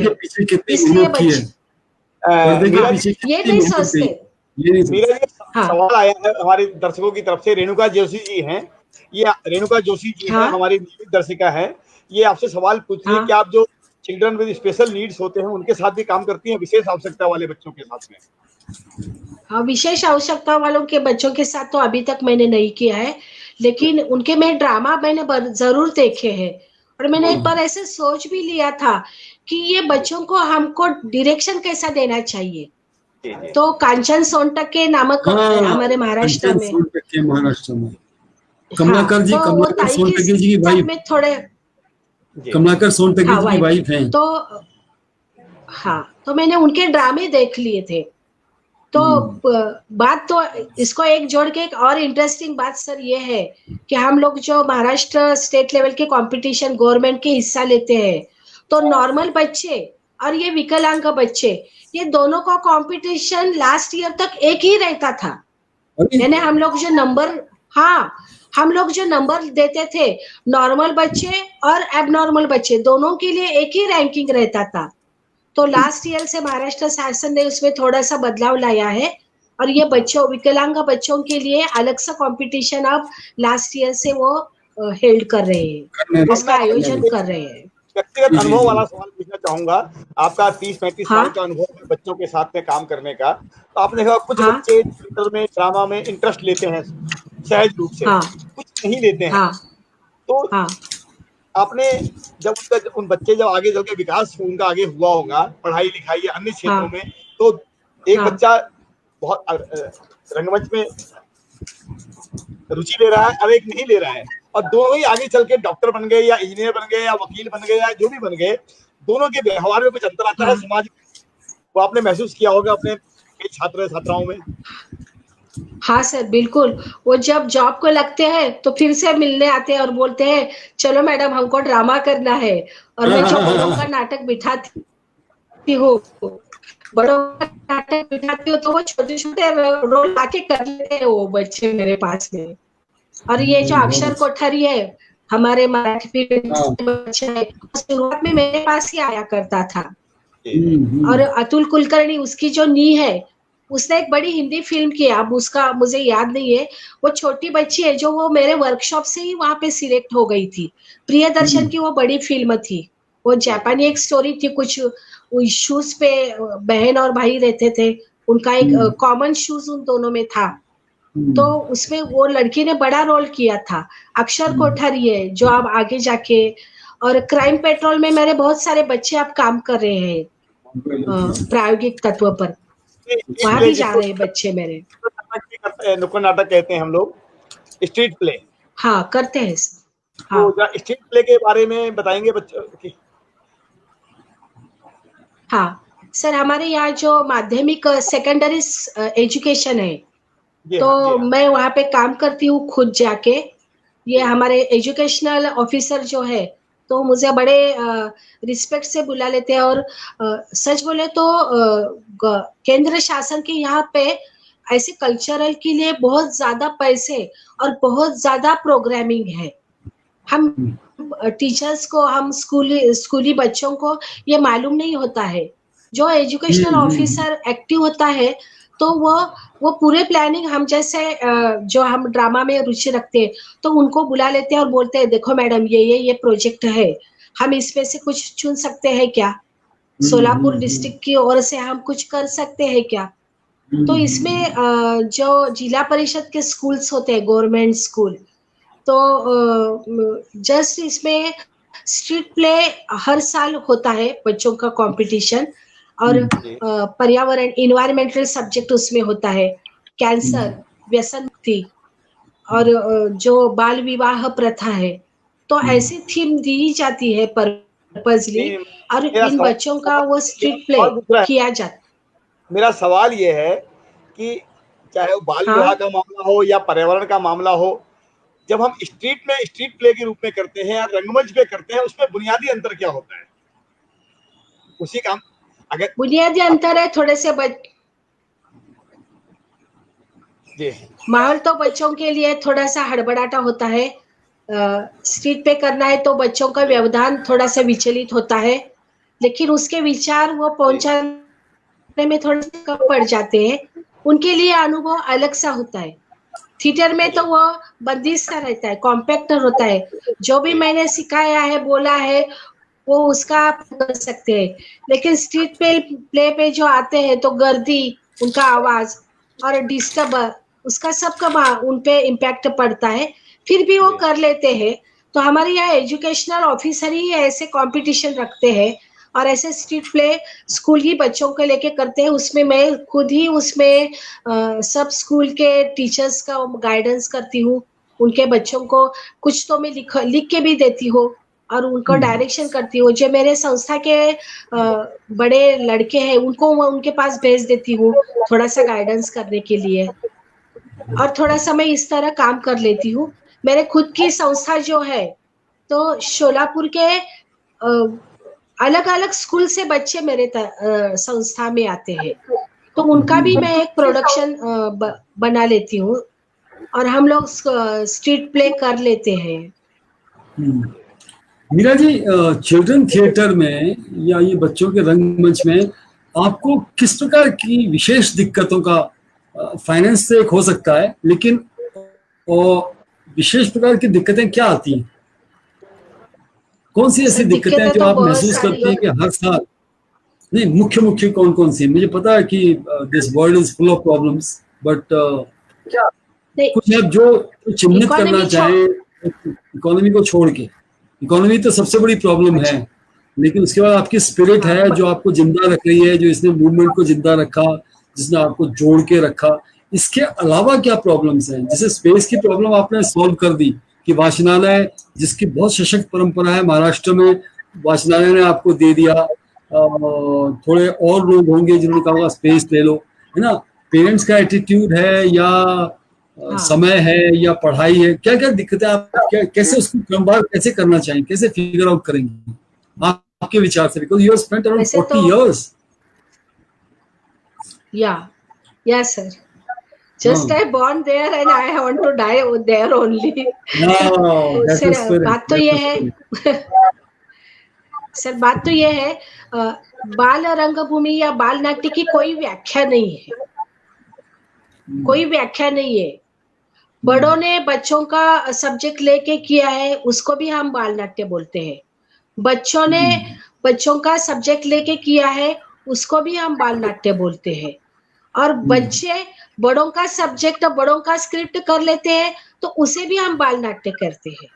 इसलिए बच्चे ये नहीं सोचते। सवाल आया है हमारे दर्शकों की तरफ से, रेणुका जोशी जी हैं, ये रेणुका जोशी जी हैं, हमारी दर्शिका है, ये आपसे सवाल पूछ रही है कि आप जो चिल्ड्रन विद स्पेशल नीड्स होते हैं उनके साथ भी काम करती हैं, विशेष आवश्यकता वाले बच्चों के साथ में? हाँ, विशेष आवश्यकता वालों के बच्चों के साथ तो अभी तक मैंने नहीं किया है, लेकिन उनके मैं ड्रामा मैंने जरूर देखे हैं। और मैंने एक बार ऐसे सोच भी लिया था कि ये बच्चों को हमको डायरेक्शन कैसा देना चाहिए, तो कांचन सोनटके नामक हमारे महाराष्ट्र में कमलाकर जी, कमलाकर सोनटके जी की वाइफ में थोड़े कमलाकर सोनटके जी की वाइफ हैं। तो मैंने उनके ड्रामे देख लिए थे। तो बात तो इसको एक जोड़ के एक और इंटरेस्टिंग बात सर ये है कि हम लोग जो महाराष्ट्र स्टेट लेवल के कंपटीशन गवर्नमेंट के हिस्सा लेते हैं, तो नॉर्मल बच्चे और ये विकलांग बच्चे, ये दोनों का कंपटीशन लास्ट ईयर तक एक ही रहता था। यानी हम लोग जो नंबर देते थे, नॉर्मल बच्चे और एबनॉर्मल बच्चे दोनों के लिए एक ही रैंकिंग रहता था। तो लास्ट ईयर से महाराष्ट्र शासन ने उसमें थोड़ा सा बदलाव लाया है और ये बच्चों विकलांग बच्चों के लिए अलग सा कंपटीशन अब लास्ट ईयर से वो हेल्ड कर रहे हैं, उसका आयोजन कर रहे हैं। व्यक्तिगत अनुभव वाला सवाल पूछना चाहूंगा, आपका 30-35 साल का अनुभव है बच्चों के साथ में काम करने का, तो आपने देखा कुछ बच्चे थिएटर में ड्रामा में इंटरेस्ट लेते हैं सहज रूप से, कुछ नहीं लेते हैं। तो आपने जब उन बच्चे जब आगे चल के विकास उनका आगे हुआ होगा पढ़ाई लिखाई या अन्य क्षेत्रों में, तो एक बच्चा बहुत रंगमंच में रुचि ले रहा है और एक नहीं ले रहा है, और दोनों ही आगे चल के डॉक्टर बन गए या इंजीनियर बन गए या वकील बन गए या जो भी बन गए, दोनों के व्यवहार में कुछ अंतर आता है समाज, वो आपने महसूस किया होगा अपने छात्र छात्राओं में? हाँ सर, बिल्कुल। वो जब जॉब को लगते हैं तो फिर से मिलने आते हैं और बोलते हैं चलो मैडम हमको ड्रामा करना है, और मैं जो बड़ों का नाटक बिठाती हूँ तो वो छोटे छोटे रोल आके कर लेते हैं वो बच्चे मेरे पास में। और ये जो अक्षर कोठारी है हमारे मराठी बच्चे है, शुरुआत में मेरे पास ही आया करता था। और अतुल कुलकर्णी उसकी जो नी है, उसने एक बड़ी हिंदी फिल्म की, अब उसका मुझे याद नहीं है, वो छोटी बच्ची है जो वो मेरे वर्कशॉप से ही वहां पे सिलेक्ट हो गई थी। प्रियदर्शन की वो बड़ी फिल्म थी, वो जापानी एक स्टोरी थी, कुछ इश्यूज पे बहन और भाई रहते थे, उनका एक कॉमन शूज उन दोनों में था। तो उसमें वो लड़की ने बड़ा रोल किया था। अक्षर कोठारी है जो अब आगे जाके, और क्राइम पेट्रोल में मेरे बहुत सारे बच्चे अब काम कर रहे हैं प्रायोगिक तत्व पर, वहां भी जा रहे हैं बच्चे मेरे। नुक्कड़ नाटक कहते हैं हम लोग, स्ट्रीट प्ले। हाँ, करते हैं। हाँ, तो स्ट्रीट प्ले के बारे में बताएंगे बच्चों की? हाँ सर, हमारे यहाँ जो माध्यमिक सेकेंडरी एजुकेशन है, तो मैं वहाँ पे काम करती हूँ खुद जाके। ये हमारे एजुकेशनल ऑफिसर जो है, तो मुझे बड़े रिस्पेक्ट से बुला लेते हैं। और सच बोले तो केंद्र शासन के यहाँ पे ऐसे कल्चरल के लिए बहुत ज्यादा पैसे और बहुत ज्यादा प्रोग्रामिंग है। हम टीचर्स को, हम स्कूली बच्चों को ये मालूम नहीं होता है। जो एजुकेशनल ऑफिसर एक्टिव होता है तो वो पूरे प्लानिंग हम जैसे जो हम ड्रामा में रुचि रखते हैं तो उनको बुला लेते हैं और बोलते हैं देखो मैडम ये प्रोजेक्ट है, हम इसमें से कुछ चुन सकते हैं क्या, सोलापुर डिस्ट्रिक्ट की ओर से हम कुछ कर सकते हैं क्या। तो इसमें जो जिला परिषद के स्कूल्स होते हैं, गवर्नमेंट स्कूल, तो जस्ट इसमें स्ट्रीट प्ले हर साल होता है बच्चों का कंपटीशन, और पर्यावरण इन्वायरमेंटल सब्जेक्ट उसमें होता है, कैंसर, व्यसन मुक्ति, और जो बाल विवाह प्रथा है तो ऐसी थीम दी जाती है पर्पजली, और इन बच्चों का वो स्ट्रीट प्ले किया जाता। मेरा सवाल ये है कि चाहे वो बाल विवाह का मामला हो या पर्यावरण का मामला हो, जब हम स्ट्रीट प्ले के रूप में करते हैं या रंगमंच पे करते हैं, उसमें बुनियादी अंतर क्या होता है? उसी काम अगर बुनियादी अंतर है थोड़े से जी, माहौल तो बच्चों के लिए थोड़ा सा हड़बड़ाटा होता है। स्ट्रीट पे करना है तो बच्चों का व्यवधान थोड़ा सा विचलित होता है, लेकिन उसके विचार वो पहुंचाने में थोड़े से कम पड़ जाते हैं। उनके लिए अनुभव अलग सा होता है। थिएटर में तो वो बंदिश सा रहता है, कॉम्पैक्ट होता है। जो भी मैंने सिखाया है, बोला है, वो उसका आप कर सकते हैं। लेकिन स्ट्रीट प्ले पे जो आते हैं तो गर्दी, उनका आवाज और डिस्टर्ब, उसका सबका उन पे इम्पैक्ट पड़ता है। फिर भी वो कर लेते हैं। तो हमारे यहाँ एजुकेशनल ऑफिसर ही ऐसे कंपटीशन रखते हैं और ऐसे स्ट्रीट प्ले स्कूल ही बच्चों को लेके करते हैं। उसमें मैं खुद ही उसमें सब स्कूल के टीचर्स का गाइडेंस करती हूँ। उनके बच्चों को कुछ तो मैं लिख के भी देती हूँ और उनको डायरेक्शन करती हूँ। जो मेरे संस्था के बड़े लड़के हैं, उनको उनके पास भेज देती हूँ थोड़ा सा गाइडेंस करने के लिए, और थोड़ा सा मैं इस तरह काम कर लेती हूँ। मेरे खुद की संस्था जो है, तो शोलापुर के अलग अलग स्कूल से बच्चे मेरे संस्था में आते हैं, तो उनका भी मैं एक प्रोडक्शन बना लेती हूँ और हम लोग स्ट्रीट प्ले कर लेते हैं। मीरा जी, चिल्ड्रन थिएटर में या ये बच्चों के रंगमंच में आपको किस प्रकार की विशेष दिक्कतों का, फाइनेंस से एक हो सकता है, लेकिन विशेष प्रकार की दिक्कतें क्या आती हैं? कौन सी ऐसी दिक्कतें जो आप महसूस करती हैं कि हर साल, नहीं मुख्य कौन कौन सी? मुझे पता है कि this world is full of problems, but कुछ आप जो चिन्हित करना चाहें इकोनॉमी को छोड़ के। इकोनॉमी तो सबसे बड़ी प्रॉब्लम है, लेकिन उसके बाद आपकी स्पिरिट है जो आपको जिंदा रख रही है, जो इसने मूवमेंट को जिंदा रखा, जिसने आपको जोड़ के रखा। इसके अलावा क्या प्रॉब्लम्स हैं? जैसे स्पेस की प्रॉब्लम आपने सॉल्व कर दी कि वाचनालय, जिसकी बहुत सशक्त परंपरा है महाराष्ट्र में, वाचनालय ने आपको दे दिया। थोड़े और लोग होंगे जिन्होंने कहा स्पेस ले लो, है ना? पेरेंट्स का एटीट्यूड है या समय है या पढ़ाई है? क्या क्या दिक्कतें आप कैसे उसको क्रमवार कैसे करना चाहिए, कैसे फिगर आउट करेंगे आपके विचार से? Because you have spent around 40 years. Yeah, sir. Just I born there and I want to die there only. Sir बात तो ये है सर, बात तो ये है, बाल रंगभूमि या बाल नाट्य की कोई व्याख्या नहीं है, कोई व्याख्या नहीं है। बड़ों ने बच्चों का सब्जेक्ट लेके किया है, उसको भी हम बाल नाट्य बोलते हैं। बच्चों ने बच्चों का सब्जेक्ट लेके किया है, उसको भी हम बाल नाट्य बोलते हैं। और बच्चे बड़ों का सब्जेक्ट, बड़ों का स्क्रिप्ट कर लेते हैं, तो उसे भी हम बाल नाट्य करते हैं।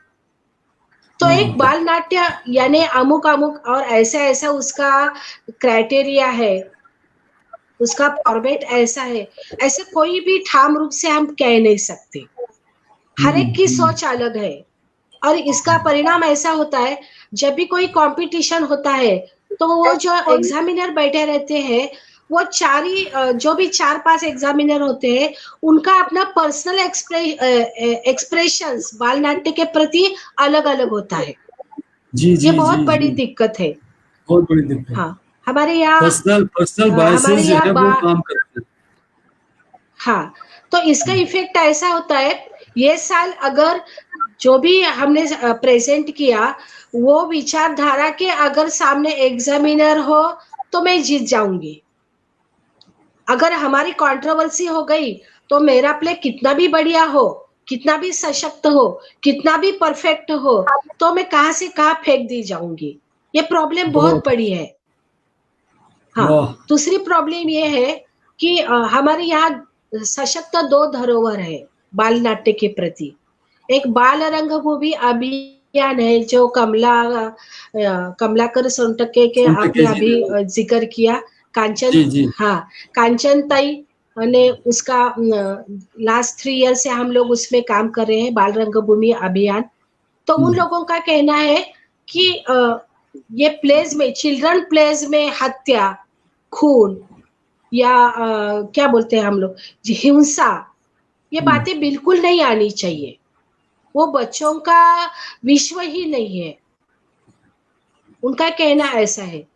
तो एक बाल नाट्य यानी अमुक अमुक और ऐसा ऐसा उसका क्राइटेरिया है, उसका फॉर्मेट ऐसा है, ऐसे कोई भी ठाम रूप से हम कह नहीं सकते। हर एक की सोच अलग है और इसका परिणाम ऐसा होता है, जब भी कोई कंपटीशन होता है तो वो जो एग्जामिनर बैठे रहते हैं, वो जो भी 4-5 एग्जामिनर होते हैं, उनका अपना पर्सनल एक्सप्रेशंस बाल नाट्य के प्रति अलग अलग होता है। ये बहुत बड़ी दिक्कत है, बहुत बड़ी दिक्कत। हाँ, हमारे यहाँ पर्सनल बायसेस जो है वो काम करते हैं। हाँ, तो इसका इफेक्ट ऐसा होता है, ये साल अगर जो भी हमने प्रेजेंट किया वो विचारधारा के अगर सामने एग्जामिनर हो तो मैं जीत जाऊंगी। अगर हमारी कंट्रोवर्सी हो गई तो मेरा प्ले कितना भी बढ़िया हो, कितना भी सशक्त हो, कितना भी परफेक्ट हो, तो मैं कहां से कहां फेंक दी जाऊंगी। ये प्रॉब्लम बहुत बड़ी है। हाँ, दूसरी प्रॉब्लम ये है कि हमारे यहाँ सशक्त 2 धरोहर है बाल नाट्य के प्रति। एक बाल रंगभूमि अभियान है जो कमलाकर सोनटके के आपने अभी जिक्र किया, कांचन, हाँ, कांचन ताई ने उसका लास्ट 3 ईयर से हम लोग उसमें काम कर रहे हैं, बाल रंगभूमि अभियान। तो उन लोगों का कहना है कि ये प्लेस में, चिल्ड्रन प्लेस में हत्या, खून या क्या बोलते हैं हम लोग, हिंसा, ये बातें बिल्कुल नहीं आनी चाहिए। वो बच्चों का विश्व ही नहीं है, उनका कहना ऐसा है।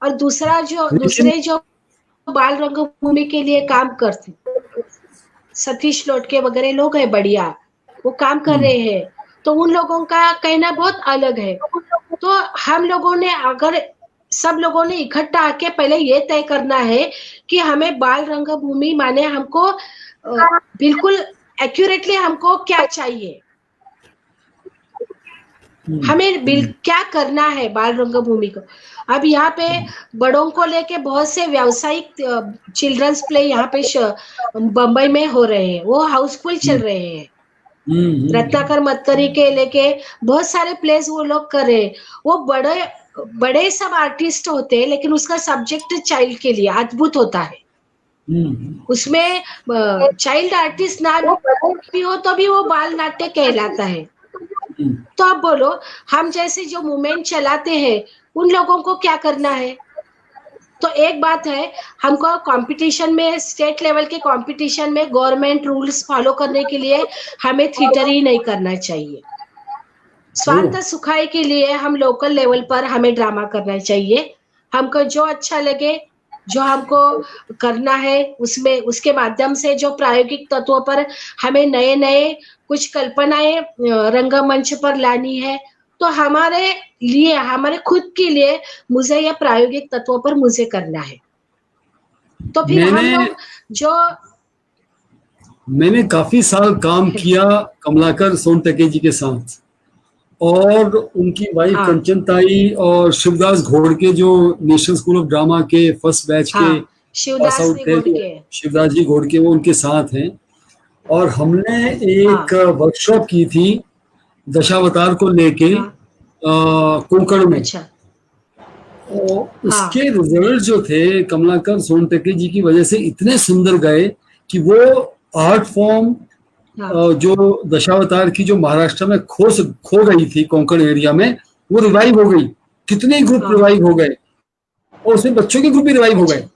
और दूसरे जो बाल रंगभूमि के लिए काम करते, सतीश लोटके वगैरह लोग हैं, बढ़िया वो काम कर रहे हैं, तो उन लोगों का कहना बहुत अलग है। तो हम लोगों ने, अगर सब लोगों ने इकट्ठा आके पहले ये तय करना है कि हमें बाल रंगभूमि माने हमको बिल्कुल एक्यूरेटली हमको क्या चाहिए, हमें क्या करना है बाल रंगभूमि को। अब यहाँ पे बड़ों को लेके बहुत से व्यावसायिक चिल्ड्रंस प्ले यहाँ पे बम्बई में हो रहे हैं, वो हाउसफुल चल रहे हैं। रत्नाकर मतकरी के लेके बहुत सारे प्लेस वो लोग कर रहे हैं। वो बड़े सब आर्टिस्ट होते हैं, लेकिन उसका सब्जेक्ट चाइल्ड के लिए अद्भुत होता है। उसमें चाइल्ड आर्टिस्ट ना भी हो तो भी वो बाल नाट्य कहलाता है। तो आप बोलो, हम जैसे जो मूवमेंट चलाते हैं उन लोगों को क्या करना है? तो एक बात है, हमको कंपटीशन में, स्टेट लेवल के कंपटीशन में गवर्नमेंट रूल्स फॉलो करने के लिए हमें थिएटर ही नहीं करना चाहिए। स्वांत सुखाई के लिए हम लोकल लेवल पर हमें ड्रामा करना चाहिए। हमको जो अच्छा लगे, जो हमको करना है, उसमें उसके माध्यम से जो प्रायोगिक तत्वों पर हमें नए नए कुछ कल्पनाएं रंगमंच पर लानी है, तो हमारे लिए, हमारे खुद के लिए मुझे यह प्रायोगिक तत्वों पर मुझे करना है। तो फिर हम लोग जो मैंने काफी साल काम किया कमलाकर सोनटके जी के साथ, और उनकी वाइफ कंचन ताई और शिवदास घोड़के जो नेशनल स्कूल ऑफ ड्रामा के फर्स्ट बैच के पास आउट थे, शिवदास जी घोड़के, वो उनके साथ हैं। और हमने एक वर्कशॉप की थी दशावतार को लेके कोंकण में। अच्छा। और उसके रिजल्ट जो थे कमलाकर सोनटके जी की वजह से इतने सुंदर गए कि वो आर्ट फॉर्म जो दशावतार की जो महाराष्ट्र में खो गई थी कोंकण एरिया में, वो रिवाइव हो गई। कितने ग्रुप रिवाइव हो गए, और उसमें बच्चों के ग्रुप भी रिवाइव हो गए।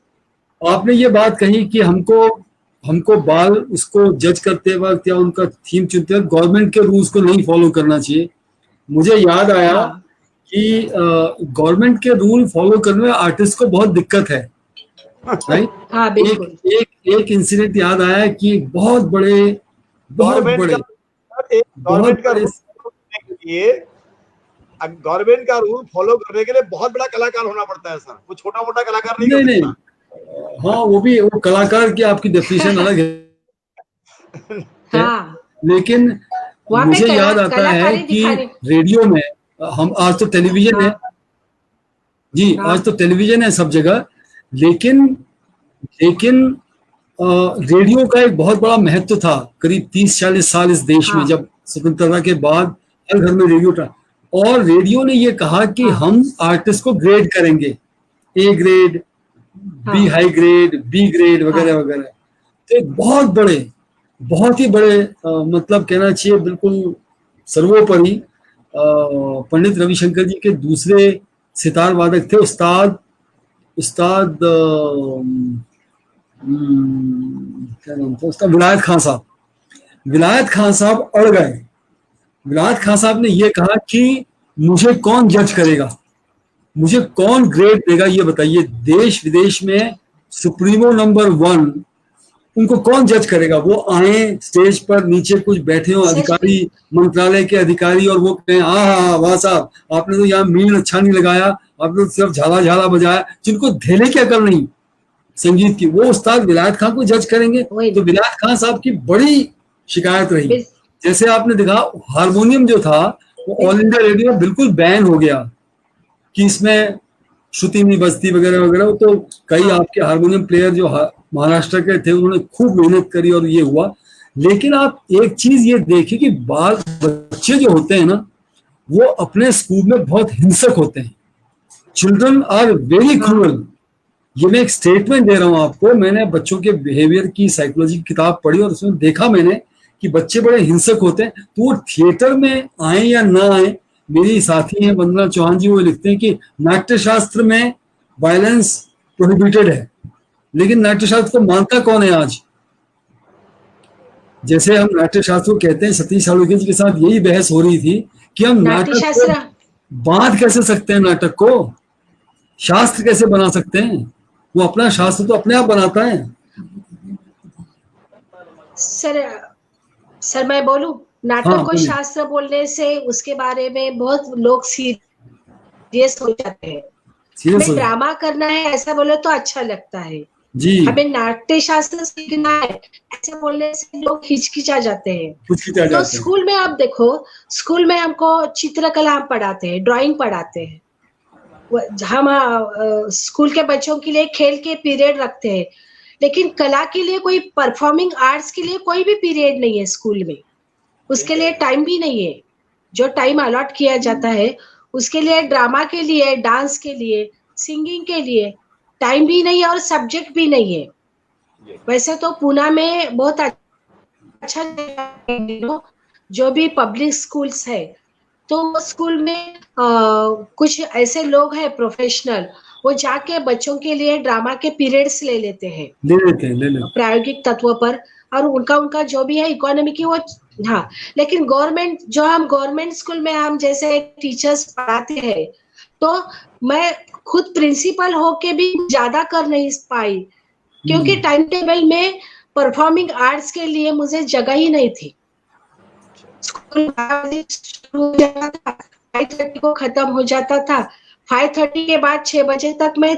आपने ये बात कही कि हमको बाल उसको जज करते वक्त या उनका थीम चुनते वक्त गवर्नमेंट के रूल्स को नहीं फॉलो करना चाहिए। मुझे याद आया कि गवर्नमेंट के रूल फॉलो करने में आर्टिस्ट को बहुत दिक्कत है, राइट? एक इंसिडेंट याद आया कि बहुत बड़े गवर्नमेंट का रूल फॉलो करने के लिए बहुत बड़ा कलाकार होना पड़ता है सर, वो छोटा मोटा कलाकार नहीं। हाँ, वो कलाकार की आपकी डेफिनेशन अलग है। लेकिन मुझे याद आता है कि रेडियो में, हम आज तो टेलीविजन है जी, आज तो टेलीविजन है सब जगह, लेकिन रेडियो का एक बहुत बड़ा महत्व था करीब 30-40 साल इस देश में। जब स्वतंत्रता के बाद हर घर में रेडियो था, और रेडियो ने ये कहा कि हम आर्टिस्ट को ग्रेड करेंगे, A grade, B high grade, B grade वगैरह वगैरह। तो एक बहुत ही बड़े मतलब कहना चाहिए बिल्कुल सर्वोपरि पंडित रविशंकर जी के दूसरे सितार वादक थे, उस्ताद क्या नाम था उसका, विलायत खान साहब। विलायत खान साहब अड़ गए। विलायत खान साहब ने ये कहा कि मुझे कौन जज करेगा, मुझे कौन ग्रेड देगा, ये बताइए। देश विदेश में सुप्रीमो नंबर 1 उनको कौन जज करेगा? वो आए स्टेज पर, नीचे कुछ बैठे हो अधिकारी, मंत्रालय के अधिकारी, और वो कहें हाँ वाह साहब, आपने तो यहाँ मील अच्छा नहीं लगाया, आपने तो सिर्फ झाला बजाया, जिनको धेले क्या कर नहीं संगीत की, वो उस्ताद विलायत खान को जज करेंगे? तो विलायत खान साहब की बड़ी शिकायत रही। जैसे आपने देखा, हारमोनियम जो था वो ऑल इंडिया रेडियो में बिल्कुल बैन हो गया कि इसमें श्रुति नहीं बजती वगैरह वगैरह। तो कई आपके हारमोनियम प्लेयर जो महाराष्ट्र के थे, उन्होंने खूब मेहनत करी और ये हुआ। लेकिन आप एक चीज ये देखिए कि बाल बच्चे जो होते हैं ना, वो अपने स्कूल में बहुत हिंसक होते हैं। Children are very cruel. ये मैं एक स्टेटमेंट दे रहा हूँ आपको। मैंने बच्चों के बिहेवियर की साइकोलॉजी की किताब पढ़ी और उसमें देखा मैंने कि बच्चे बड़े हिंसक होते हैं, तो वो थिएटर में आए या ना आए, मेरी साथी हैं वंदना चौहान जी, वो लिखते हैं कि नाट्य शास्त्र में वायलेंस प्रोहिबिटेड है, लेकिन नाट्य शास्त्र को मानता कौन है आज? जैसे हम नाट्य शास्त्र को कहते हैं, सतीश सालुंखे जी के साथ यही बहस हो रही थी कि हम नाटक को बांध कैसे सकते हैं, नाटक को शास्त्र कैसे बना सकते हैं? वो अपना शास्त्र तो अपने आप बनाता है। सर मैं बोलूं, नाटक को शास्त्र बोलने से उसके बारे में बहुत लोग सीरियस हो जाते हैं। हमें ड्रामा करना है ऐसा बोले तो अच्छा लगता है जी, हमें नाट्य शास्त्र सीखना है ऐसे बोलने से लोग हिचकिचा जाते हैं। तो स्कूल में आप देखो, स्कूल में हमको चित्रकला पढ़ाते हैं, ड्राइंग पढ़ाते हैं, हम स्कूल के बच्चों के लिए खेल के पीरियड रखते हैं, लेकिन कला के लिए कोई परफॉर्मिंग आर्ट्स के लिए कोई भी पीरियड नहीं है स्कूल में, उसके लिए टाइम भी नहीं है। जो टाइम अलॉट किया जाता है उसके लिए ड्रामा के लिए, डांस के लिए, सिंगिंग के लिए टाइम भी नहीं है और सब्जेक्ट भी नहीं है। वैसे तो पुणे में बहुत अच्छा जो भी पब्लिक स्कूल्स है, तो स्कूल में कुछ ऐसे लोग हैं प्रोफेशनल, वो जाके बच्चों के लिए ड्रामा के पीरियड्स ले लेते हैं प्रायोगिक तत्व पर, और उनका जो भी है इकोनॉमी की वो, हाँ। लेकिन गवर्नमेंट, जो हम गवर्नमेंट स्कूल में हम जैसे टीचर्स पढ़ाते हैं, तो मैं खुद प्रिंसिपल होके भी ज्यादा कर नहीं पाई, क्योंकि टाइम टेबल में परफॉर्मिंग आर्ट्स के लिए मुझे जगह ही नहीं थी। स्कूल 5:30 को खत्म हो जाता था, 5:30 के बाद 6 बजे तक मैं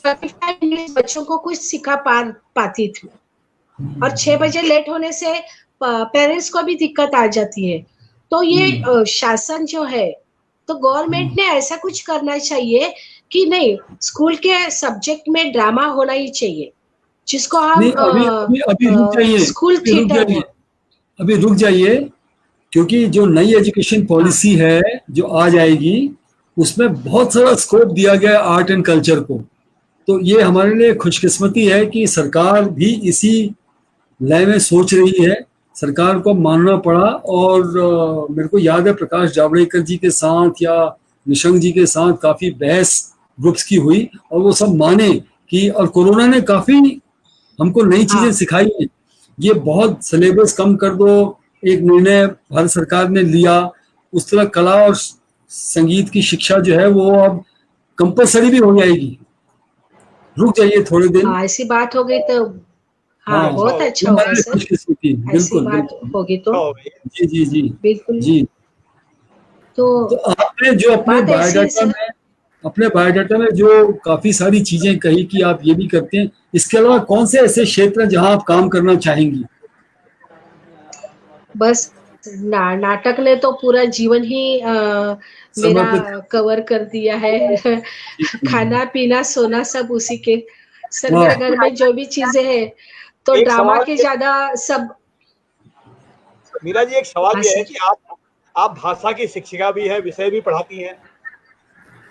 35 मिनट बच्चों को कुछ सिखा पाती थी, और 6 बजे लेट होने से पेरेंट्स को भी दिक्कत आ जाती है। तो ये शासन जो है, तो गवर्नमेंट ने ऐसा कुछ करना चाहिए कि नहीं, स्कूल के सब्जेक्ट में ड्रामा होना ही चाहिए, जिसको हम अभी रुक जाइए, स्कूल थिएटर है। अभी रुक जाइए, क्योंकि जो नई एजुकेशन पॉलिसी है जो आ जाएगी, उसमें बहुत सारा स्कोप दिया गया आर्ट एंड कल्चर को। तो ये हमारे लिए खुशकिस्मती है कि सरकार भी इसी लय में सोच रही है, सरकार को मानना पड़ा। और मेरे को याद है प्रकाश जावड़ेकर जी के साथ या निशंक जी के साथ काफ़ी बहस ग्रुप्स की हुई, और वो सब माने कि, और कोरोना ने काफ़ी हमको नई चीज़ें सिखाई हैं। ये बहुत सिलेबस कम कर दो, एक निर्णय भारत सरकार ने लिया, उस तरह कला और संगीत की शिक्षा जो है वो अब कंपलसरी भी हो जाएगी। रुक जाइए थोड़े दिन। ऐसी बात हो गई तो बहुत अच्छा होगा सर, ऐसी बात होगी तो जी जी जी बिल्कुल जी। तो आपने जो अपने बायोडाटा में जो काफी सारी चीजें कही कि आप ये भी करते हैं, इसके अलावा कौन से ऐसे क्षेत्र हैं जहां आप काम करना चाहेंगी? बस नाटक ने तो पूरा जीवन ही मेरा कवर कर दिया है। खाना पीना सोना सब उसी के, सर मेरे घर में जो भी चीजें हैं, तो ड्रामा के ज्यादा सब। मीरा जी, एक सवाल ये है कि आप भाषा की शिक्षिका भी है, विषय भी पढ़ाती हैं,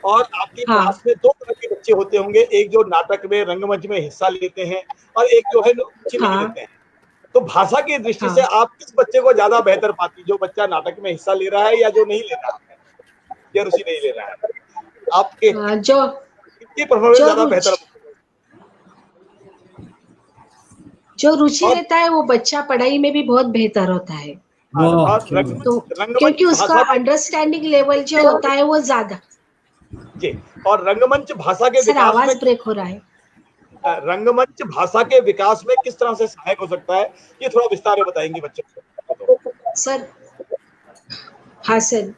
और आपकी क्लास में 2 तरह के बच्चे होते होंगे, एक जो नाटक में रंगमंच में हिस्सा लेते हैं और एक जो है रुचि नहीं लेते हैं। तो भाषा की दृष्टि से आप किस बच्चे को ज्यादा बेहतर पाती, जो बच्चा नाटक में हिस्सा ले रहा है या जो नहीं ले रहा है, या रुचि नहीं ले रहा है? आपके जो परफॉर्मेंस ज्यादा बेहतर? जो रुचि लेता है वो बच्चा पढ़ाई में भी बहुत बेहतर होता है, तो क्योंकि उसका अंडरस्टैंडिंग लेवल जो होता है वो ज्यादा जी। और रंगमंच भाषा के विकास आवाज में ब्रेक हो रहा है, रंगमंच भाषा के विकास में किस तरह से सहायक हो सकता है, ये थोड़ा विस्तार में बताएंगे बच्चों को? सर हाँ सर,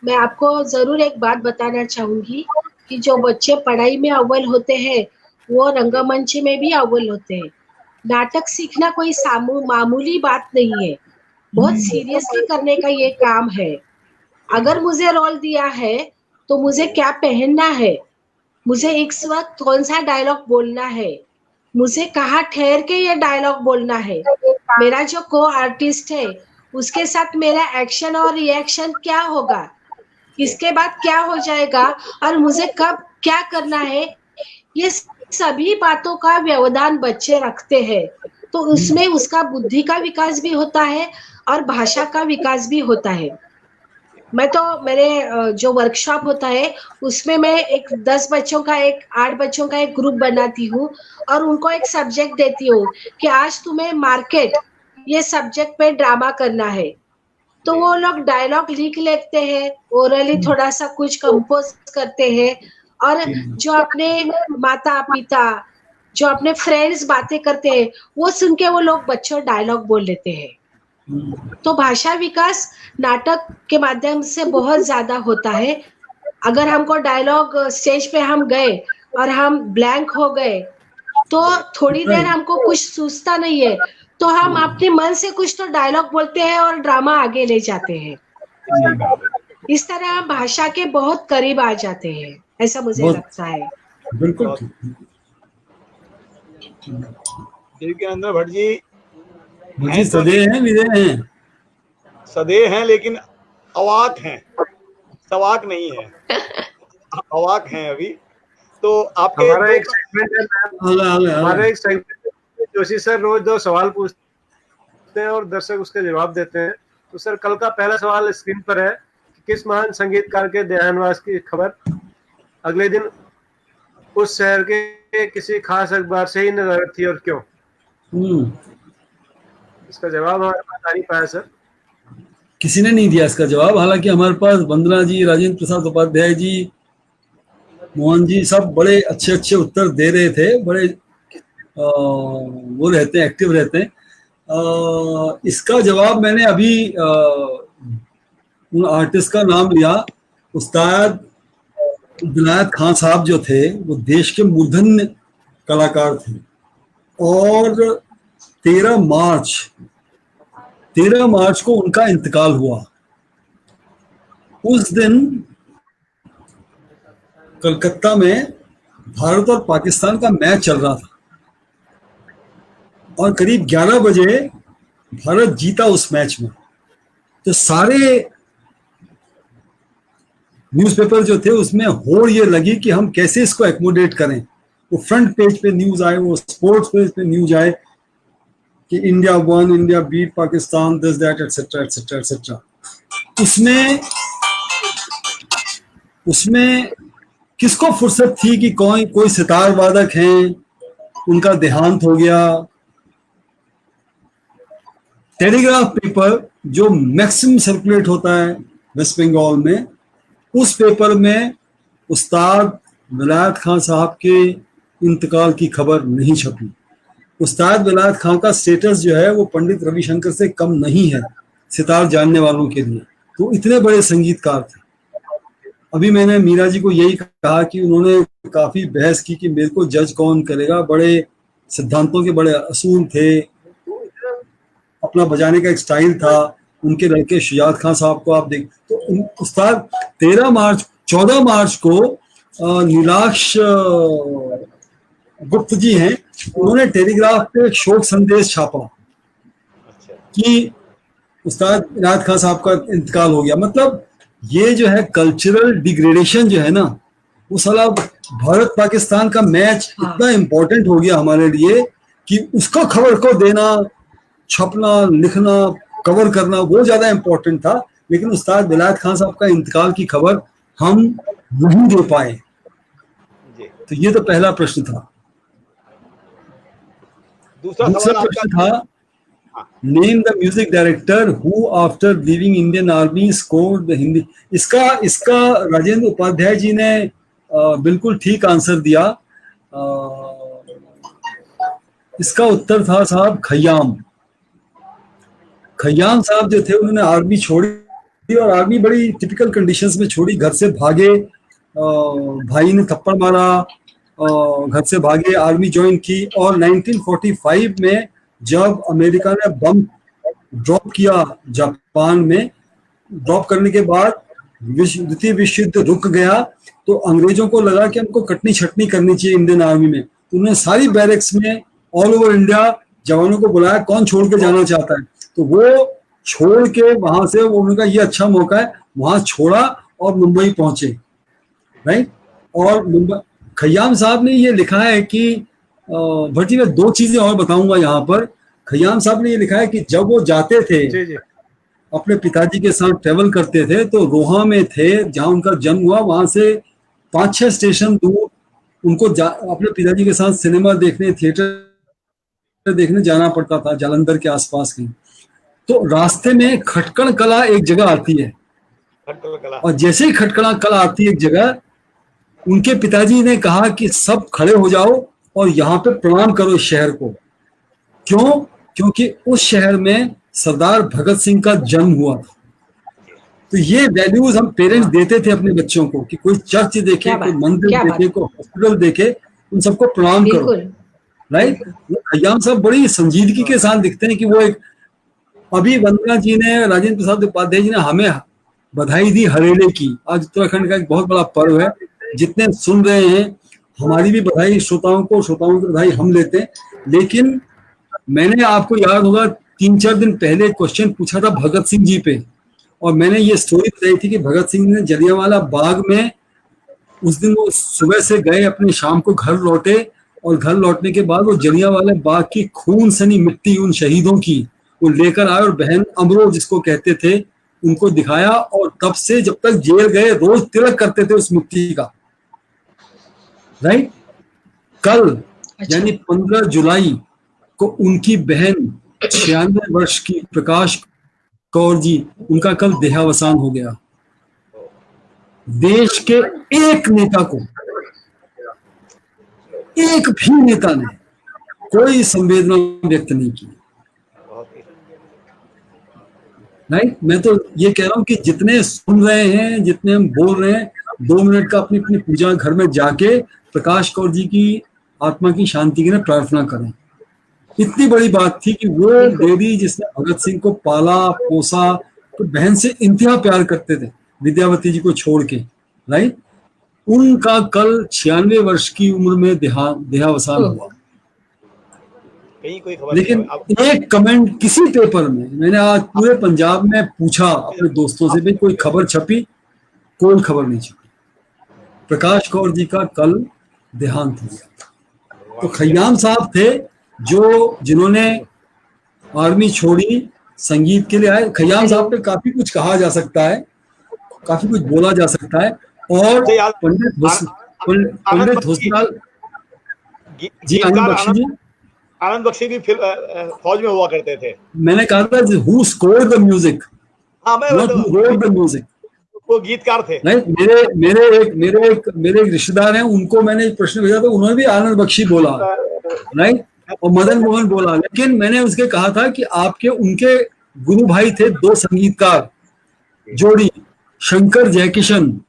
मैं आपको जरूर एक बात बताना चाहूंगी कि जो बच्चे पढ़ाई में अव्वल होते हैं वो रंगमंच में भी अव्वल होते हैं। नाटक सीखना कोई मामूली बात नहीं है, बहुत सीरियसली करने का ये काम है। अगर मुझे रोल दिया है तो मुझे क्या पहनना है, मुझे इस वक्त कौन सा डायलॉग बोलना है, मुझे कहाँ ठहर के ये डायलॉग बोलना है, मेरा जो को आर्टिस्ट है उसके साथ मेरा एक्शन और रिएक्शन क्या होगा, इसके बाद क्या हो जाएगा, और मुझे कब क्या करना है, ये सभी बातों का व्यवधान बच्चे रखते हैं। तो उसमें उसका बुद्धि का विकास भी होता है और भाषा का विकास भी होता है। मैं तो मेरे जो वर्कशॉप होता है उसमें मैं एक 10 बच्चों का 8 बच्चों का एक ग्रुप बनाती हूँ और उनको एक सब्जेक्ट देती हूँ कि आज तुम्हें मार्केट ये सब्जेक्ट पे ड्रामा करना है। तो वो लोग डायलॉग लिख लेते हैं, ओरली थोड़ा सा कुछ कंपोज करते हैं और जो अपने माता पिता जो अपने फ्रेंड्स बातें करते हैं वो सुन के वो लोग बच्चों डायलॉग बोल लेते हैं। तो भाषा विकास नाटक के माध्यम से बहुत ज्यादा होता है। अगर हमको डायलॉग स्टेज पे हम गए और हम ब्लैंक हो गए तो थोड़ी देर हमको कुछ सूझता नहीं है, तो हम अपने मन से कुछ तो डायलॉग बोलते हैं और ड्रामा आगे ले जाते हैं। इस तरह हम भाषा के बहुत करीब आ जाते हैं, ऐसा मुझे लगता है। बिल्कुल। देवकीनंदन भट्ट जी सदे हैं, विदे हैं, सदे हैं लेकिन अवाक हैं, सवाक नहीं है, अवाक हैं अभी। तो आपके हमारा एक सेगमेंट है, जोशी सर रोज 2 सवाल पूछते हैं और दर्शक उसके जवाब देते हैं। तो सर कल का पहला सवाल स्क्रीन पर है कि किस महान संगीतकार के देहांतवास की खबर अगले दिन उस शहर के किसी खास अखबार से ही नजर थी और क्यों? इसका जवाब हमारे पास आ नहीं पाया सर, किसी ने नहीं दिया इसका जवाब। हालांकि हमारे पास वंदना जी, राजेंद्र प्रसाद उपाध्याय जी, मोहन जी सब बड़े अच्छे अच्छे उत्तर दे रहे थे, बड़े वो रहते हैं, एक्टिव रहते हैं। इसका जवाब मैंने अभी उन आर्टिस्ट का नाम लिया, उस्ताद विलायत खान साहब जो थे वो देश के मूर्धन्य कलाकार थे और 13 मार्च को उनका इंतकाल हुआ। उस दिन कलकत्ता में भारत और पाकिस्तान का मैच चल रहा था और करीब 11 बजे भारत जीता उस मैच में। तो सारे न्यूज़पेपर जो थे उसमें होड़ ये लगी कि हम कैसे इसको एकोमोडेट करें। वो फ्रंट पेज पे न्यूज आए, वो स्पोर्ट्स पेज पे न्यूज आए कि India won, India beat Pakistan, this that etcetera etcetera etcetera. उसमें किसको फुर्सत थी कि कोई सितार वादक हैं उनका देहांत हो गया। टेलीग्राफ पेपर जो मैक्सिमम सर्कुलेट होता है वेस्ट बंगाल में, उस पेपर में उस्ताद विलायत खान साहब के इंतकाल की खबर नहीं छपी। उस्ताद विलायत खान का स्टेटस जो है वो पंडित रविशंकर से कम नहीं है सितार जानने वालों के लिए। तो इतने बड़े संगीतकार थे। अभी मैंने मीरा जी को यही कहा कि उन्होंने काफी बहस की कि मेरे को जज कौन करेगा, बड़े सिद्धांतों के बड़े असूल थे, अपना बजाने का एक स्टाइल था। उनके लड़के शुजात खान साहब को आप देख, तो उस्ताद 14 मार्च को नीलाक्ष गुप्त जी हैं, उन्होंने टेलीग्राफ पे एक शोक संदेश छापा कि उस्ताद विलायत खान साहब का इंतकाल हो गया। मतलब ये जो है कल्चरल डिग्रेडेशन जो है ना, वो साला भारत पाकिस्तान का मैच इतना इम्पोर्टेंट हो गया हमारे लिए कि उसका खबर को देना, छपना, लिखना, कवर करना वो ज्यादा इम्पोर्टेंट था। लेकिन उस्ताद विलायत खान साहब का इंतकाल की खबर हम नहीं दे पाए। तो ये तो पहला प्रश्न था। दूसरा प्रश्न था, name the music director who after leaving Indian army scored the Hindi. इसका राजेंद्र उपाध्याय जी ने बिल्कुल ठीक आंसर दिया। इसका उत्तर था साहब खयाम साहब जो थे उन्होंने आर्मी छोड़ी और आर्मी बड़ी टिपिकल कंडीशंस में छोड़ी। घर से भागे, भाई ने थप्पड़ मारा, घर से भागे, आर्मी ज्वाइन की और 1945 में जब अमेरिका ने बम ड्रॉप किया जापान में, ड्रॉप करने के बाद द्वितीय विश्व युद्ध रुक गया, तो अंग्रेजों को लगा कि हमको कटनी छटनी करनी चाहिए इंडियन आर्मी में। तो उन्होंने सारी बैरक्स में ऑल ओवर इंडिया जवानों को बुलाया, कौन छोड़ के जाना चाहता है। तो वो छोड़ के वहां से उन्होंने कहा ये अच्छा मौका है, वहां छोड़ा और मुंबई पहुंचे, राइट। और खयाम साहब ने ये लिखा है कि भट्टी में 2 चीजें और बताऊंगा यहाँ पर। खयाम साहब ने ये लिखा है कि जब वो जाते थे जी जी अपने पिताजी के साथ ट्रेवल करते थे तो रोहा में थे जहां उनका जन्म हुआ, वहां से 5-6 स्टेशन दूर उनको अपने पिताजी के साथ सिनेमा देखने, थिएटर देखने जाना पड़ता था, जालंधर के आसपास कहीं। तो रास्ते में खटकड़ कला एक जगह आती है, और जैसे ही खटकड़ा कला आती है एक जगह, उनके पिताजी ने कहा कि सब खड़े हो जाओ और यहाँ पे प्रणाम करो इस शहर को। क्यों? क्योंकि उस शहर में सरदार भगत सिंह का जन्म हुआ था। तो ये वैल्यूज हम पेरेंट्स देते थे अपने बच्चों को कि कोई चर्च देखे, कोई मंदिर देखे, कोई हॉस्पिटल देखे, उन सबको प्रणाम करो, राइट। खयाम साहब बड़ी संजीदगी के साथ दिखते हैं कि वो एक, अभी वंदना जी ने, राजेंद्र प्रसाद उपाध्याय जी ने हमें बधाई दी हरेले की। आज उत्तराखंड का एक बहुत बड़ा पर्व है, जितने सुन रहे हैं हमारी भी बधाई श्रोताओं को, श्रोताओं की बधाई हम लेते हैं। लेकिन मैंने, आपको याद होगा 3-4 दिन पहले क्वेश्चन पूछा था भगत सिंह जी पे, और मैंने ये स्टोरी बताई थी कि भगत सिंह ने जलियांवाला बाग में उस दिन वो सुबह से गए, अपने शाम को घर लौटे, और घर लौटने के बाद वो जलियांवाला बाग की खून सनी मिट्टी उन शहीदों की वो लेकर आए, और बहन अमरो जिसको कहते थे उनको दिखाया, और तब से जब तक जेल गए रोज तिलक करते थे उस मिट्टी का, राइट। कल यानी 15 जुलाई को उनकी बहन 96 वर्ष की प्रकाश कौर जी, उनका कल देहावसान हो गया। देश के एक नेता को, एक भी नेता ने कोई संवेदना व्यक्त नहीं की, राइट। मैं तो ये कह रहा हूं कि जितने सुन रहे हैं, जितने हम बोल रहे हैं, 2 मिनट का अपनी अपनी पूजा घर में जाके प्रकाश कौर जी की आत्मा की शांति के लिए प्रार्थना करें। इतनी बड़ी बात थी कि वो देवी जिसने भगत सिंह को पाला पोसा, तो बहन से इंतहा प्यार करते थे, विद्यावती जी को छोड़ के, राइट। उनका कल 96 वर्ष की उम्र में देहावसान हुआ। कोई खबर लेकिन एक कमेंट किसी पेपर में, मैंने आज पूरे पंजाब में पूछा अपने दोस्तों से, भी कोई खबर छपी? कोई खबर नहीं छपी। प्रकाश कौर जी का कल देहांत हो गया। तो खयाम साहब थे जिन्होंने आर्मी छोड़ी, संगीत के लिए आए। खयाम साहब पे काफी कुछ कहा जा सकता है, काफी कुछ बोला जा सकता है। और पंडित हुस्नलाल जी, आनंद बख्शी भी फौज में हुआ करते थे। मैंने कहा था who scored the music, not who wrote the music. वो गीतकार थे। नहीं, मेरे एक रिश्तेदार हैं, उनको मैंने एक प्रश्न भेजा था, उन्होंने भी आनंद बख्शी बोला, राइट, और मदन मोहन बोला। लेकिन मैंने उसके कहा था कि आपके उनके गुरु भाई थे 2 संगीतकार जोड़ी, शंकर जयकिशन,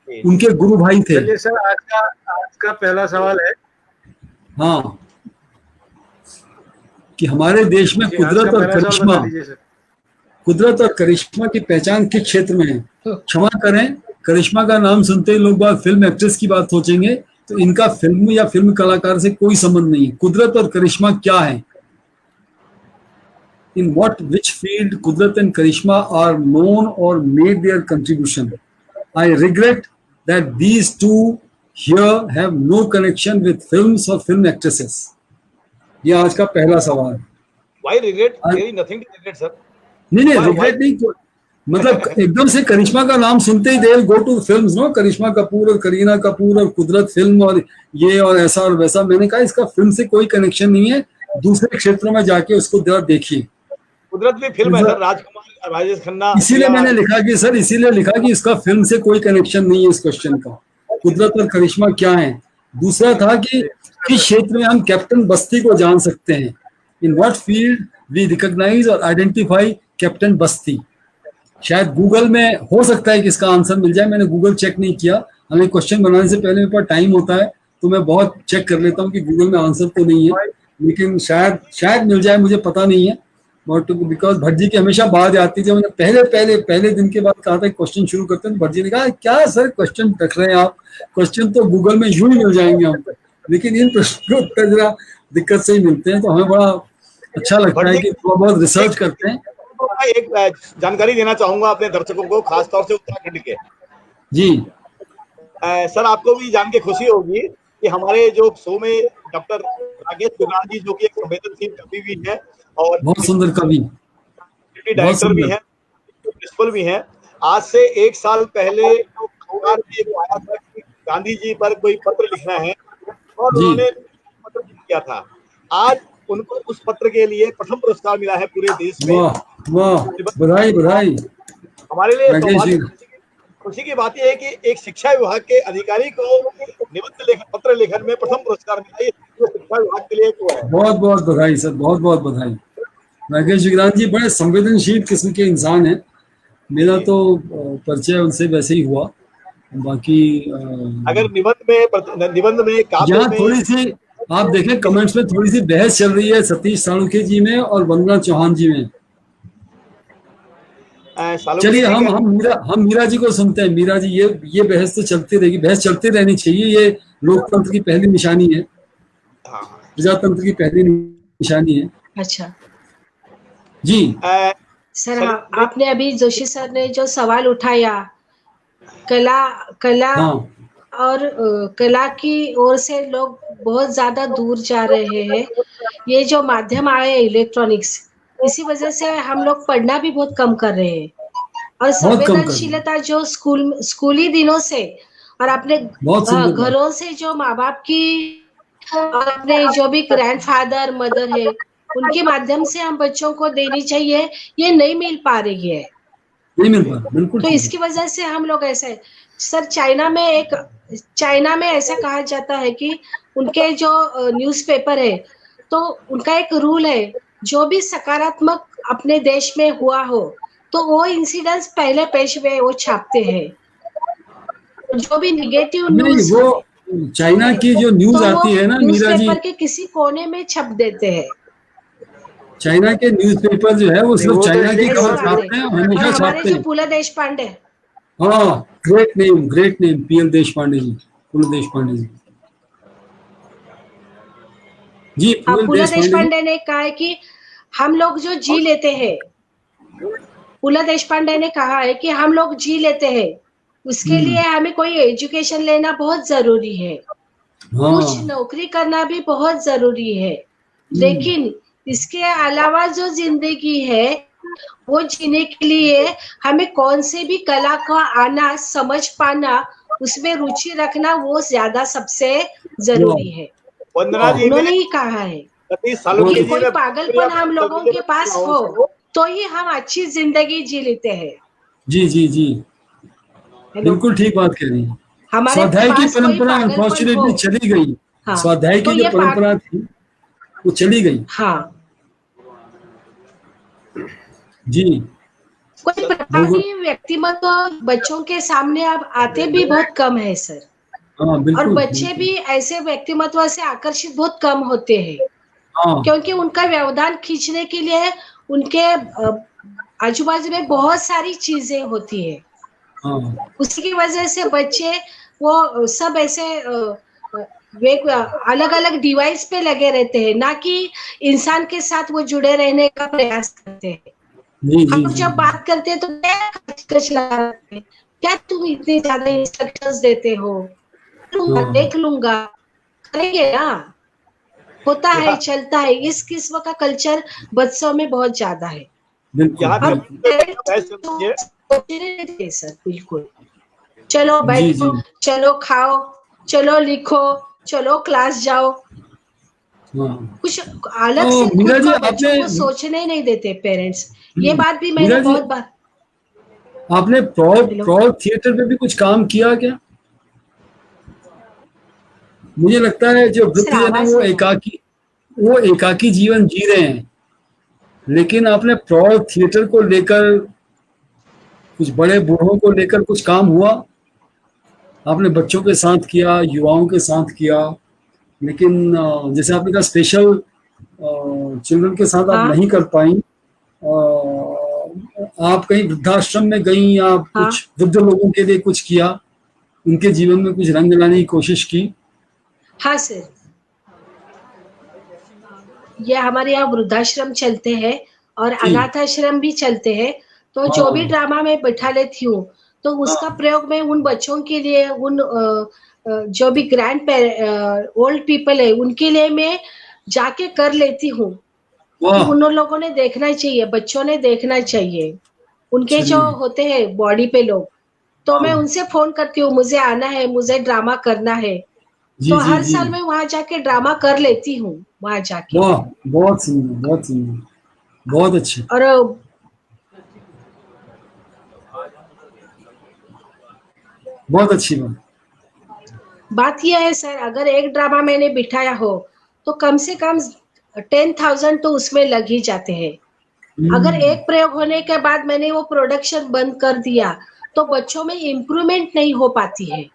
उनके गुरु भाई थे। चलिए सर, आज का पहला सवाल है, हाँ, कि हमारे देश में कुदरत और करिश्मा की पहचान किस क्षेत्र में है? क्षमा करें, करिश्मा का नाम सुनते ही लोग बात फिल्म एक्ट्रेस की बात सोचेंगे, तो इनका फिल्म या फिल्म कलाकार से कोई संबंध नहीं है। कुदरत और करिश्मा क्या है? इन which field Kudrat and Karishma are known or made their contribution? I regret that these two here have no connection with films or film actresses. ये आज का पहला सवाल। Why regret? There is nothing to regret, sir. नहीं, regret नहीं, मतलब एकदम से करिश्मा का नाम सुनते ही they go to films, no, Karisma Kapoor और करीना कपूर और कुदरत फिल्म और ये और ऐसा और वैसा। मैंने कहा इसका फिल्म से कोई कनेक्शन नहीं है, दूसरे क्षेत्रों में जाके उसको जरा देखिए। कुदरत भी फिल्म है सर, राजकुमार, राजेश खन्ना। इसीलिए मैंने लिखा कि सर, इसीलिए लिखा कि इसका फिल्म से कोई कनेक्शन नहीं है इस क्वेश्चन का। कुदरत और करिश्मा क्या है? दूसरा था कि किस क्षेत्र में हम कैप्टन बस्ती को जान सकते हैं? In what field we recognise और आइडेंटिफाई कैप्टन बस्ती? शायद गूगल में हो सकता है कि इसका आंसर मिल जाए, मैंने गूगल चेक नहीं किया। हमें क्वेश्चन बनाने से पहले मेरे पास टाइम होता है तो मैं बहुत चेक कर लेता हूँ कि गूगल में आंसर तो नहीं है, लेकिन शायद मिल जाए, मुझे पता नहीं है। बट बिकॉज भट्ट जी की हमेशा बात आती थी, मैंने पहले दिन के बाद कहा था क्वेश्चन शुरू करते हैं, भट्ट जी ने कहा क्या सर क्वेश्चन रख रहे हैं आप, क्वेश्चन तो गूगल में यूं ही मिल जाएंगे हमको, लेकिन इन प्रश्नों के उत्तर जरा दिक्कत से ही मिलते हैं। तो हमें बड़ा अच्छा लगता है कि थोड़ा बहुत रिसर्च करते हैं। एक जानकारी देना चाहूंगा अपने दर्शकों को, खासतौर से उत्तराखंड के। जी सर, आपको भी जान के खुशी होगी कि हमारे जो शो में डॉक्टर राकेश जुगरान जी, जो कि एक संवेदनशील कवि भी है और बहुत सुंदर कवि, डायरेक्टर भी है, प्रिंसिपल भी है। आज से 1 साल पहले अखबार में एक आया था कि गांधी जी पर कोई पत्र लिखना है और उन्होंने पत्र लिखा था। आज उनको उस पत्र के लिए प्रथम पुरस्कार मिला है पूरे देश में। वाह वाह, बधाई बधाई। हमारे लिए खुशी की बात यह है कि एक शिक्षा विभाग के अधिकारी को पत्र लेखन में प्रथम पुरस्कार मिला। ये शिक्षा विभाग के लिए तो है। बहुत बहुत बधाई सर, बहुत बहुत बधाई। राकेश जुगरान जी बड़े संवेदनशील किस्म के इंसान हैं। मेरा तो परिचय उनसे वैसे ही हुआ। बाकी अगर निबंध में यहाँ थोड़ी सी आप देखें कमेंट्स में थोड़ी सी बहस चल रही है सतीश सालुंखे जी में और वंदना चौहान जी में। चलिए हम मीरा जी को सुनते हैं। मीरा जी, ये बहस तो चलती रहेगी, बहस चलती रहनी चाहिए। ये लोकतंत्र की पहली निशानी है, प्रजातंत्र की पहली निशानी है। अच्छा जी सर, हाँ, आपने अभी जोशी सर ने जो सवाल उठाया कला और कला की ओर से लोग बहुत ज्यादा दूर जा रहे हैं। ये जो माध्यम आए इलेक्ट्रॉनिक्स, इसी वजह से हम लोग पढ़ना भी बहुत कम कर रहे हैं। और संवेदनशीलता जो स्कूली दिनों से और अपने घरों से जो माँ बाप की और अपने जो भी ग्रैंडफादर मदर है उनके माध्यम से हम बच्चों को देनी चाहिए, ये नहीं मिल पा रही है। नहीं मिल पा, बिल्कुल। तो इसकी वजह से हम लोग ऐसे सर, चाइना में ऐसा कहा जाता है कि उनके जो न्यूज़पेपर है तो उनका एक रूल है, जो भी सकारात्मक अपने देश में हुआ हो तो वो इंसिडेंट्स पहले पेज में वो छापते हैं। जो भी निगेटिव न्यूज, वो चाइना की जो न्यूज आती है ना मीरा जी, न्यूज़पेपर के किसी कोने में छप देते हैं। चाइना के न्यूज़पेपर जो है वो सिर्फ चाइना की खबर छापते हैं, हमेशा छापते हैं। पूला देश पांडे, हाँ, ग्रेट नेम पीएल देशपांडे जी, पूला देशपांडे जी। जी पूला देशपांडे ने कहा है कि हम लोग जो जी लेते हैं, पूला देशपांडे ने कहा है कि हम लोग जी लेते हैं, उसके लिए हमें कोई एजुकेशन लेना बहुत जरूरी है। कुछ नौकरी करना भी बहुत जरूरी है, लेकिन इसके अलावा जो जिंदगी है वो जीने के लिए हमें कौन से भी कला का आना, समझ पाना, उसमें रुचि रखना, वो ज्यादा सबसे जरूरी है। उन्होंने ही कहा है कि कोई पागलपन हम लोगों के पास हो तो ही हम अच्छी जिंदगी जी लेते हैं। जी जी जी, बिल्कुल ठीक बात कह रही हैं। स्वाध्याय की परंपरा अनफॉर्चुनेटली चली गई। स्वाध्याय की जो परंपरा थी वो चली गई। हाँ जी, कोई प्रभावी व्यक्तिमत्व बच्चों के सामने अब आते भी बहुत कम है सर। हाँ, और बच्चे भी ऐसे व्यक्तिमत्व से आकर्षित बहुत कम होते हैं। क्योंकि उनका व्यवधान खींचने के लिए उनके आजू बाजू में बहुत सारी चीजें होती है। उसी की वजह से बच्चे वो सब ऐसे अलग अलग डिवाइस पे लगे रहते हैं, ना कि इंसान के साथ वो जुड़े रहने का प्रयास करते हैं। हम जब बात करते हैं तो क्या तुम इतने ज्यादा इंस्ट्रक्शंस देते हो, देख लूंगा, करेंगे ना, होता है, चलता है। इस किस्म का कल्चर बच्चों में बहुत ज्यादा है। सर बिल्कुल, चलो बैठो, चलो खाओ, चलो लिखो, चलो क्लास जाओ, कुछ अलग से बच्चों को सोचने नहीं देते पेरेंट्स। ये बात भी मैंने बहुत बार। आपने प्रौढ़ थिएटर में भी कुछ काम किया क्या? मुझे लगता है जो वृद्धजन है वो एकाकी जीवन जी रहे हैं, लेकिन आपने प्रौढ़ थिएटर को लेकर, कुछ बड़े बूढ़ों को लेकर कुछ काम हुआ? आपने बच्चों के साथ किया, युवाओं के साथ किया, लेकिन जैसे आपने कहा स्पेशल चिल्ड्रन के साथ आप नहीं कर पाई। आप कहीं वृद्धाश्रम में गई या कुछ वृद्ध लोगों के लिए कुछ किया, उनके जीवन में कुछ रंग लाने की कोशिश की? हाँ सर, ये हमारे यहाँ वृद्धाश्रम चलते हैं और अनाथ आश्रम भी चलते हैं। तो जो भी ड्रामा मैं बैठा लेती हूँ तो उसका प्रयोग मैं उन बच्चों के लिए, उन जो भी ओल्ड पीपल है उनके लिए मैं जाके कर लेती हूँ कि वाह उन लोगों ने देखना चाहिए, बच्चों ने देखना चाहिए, उनके जो चलिए होते हैं बॉडी पे लोग, तो मैं हाँ उनसे फोन करती हूँ, मुझे आना है, मुझे ड्रामा करना है, जी तो जी हर जी साल मैं वहां जाके ड्रामा कर लेती हूँ वहां जाके। वाह बहुत सुंदर बहुत सुंदर बहुत अच्छे और बहुत अच्छी बात बात यह है सर, अगर एक ड्रामा मैंने बिठाया हो तो कम से कम 10,000 तो उसमें लग ही जाते हैं। अगर हम्म, एक प्रयोग होने के बाद मैंने वो प्रोडक्शन बंद कर दिया तो बच्चों में इम्प्रूवमेंट नहीं हो पाती है।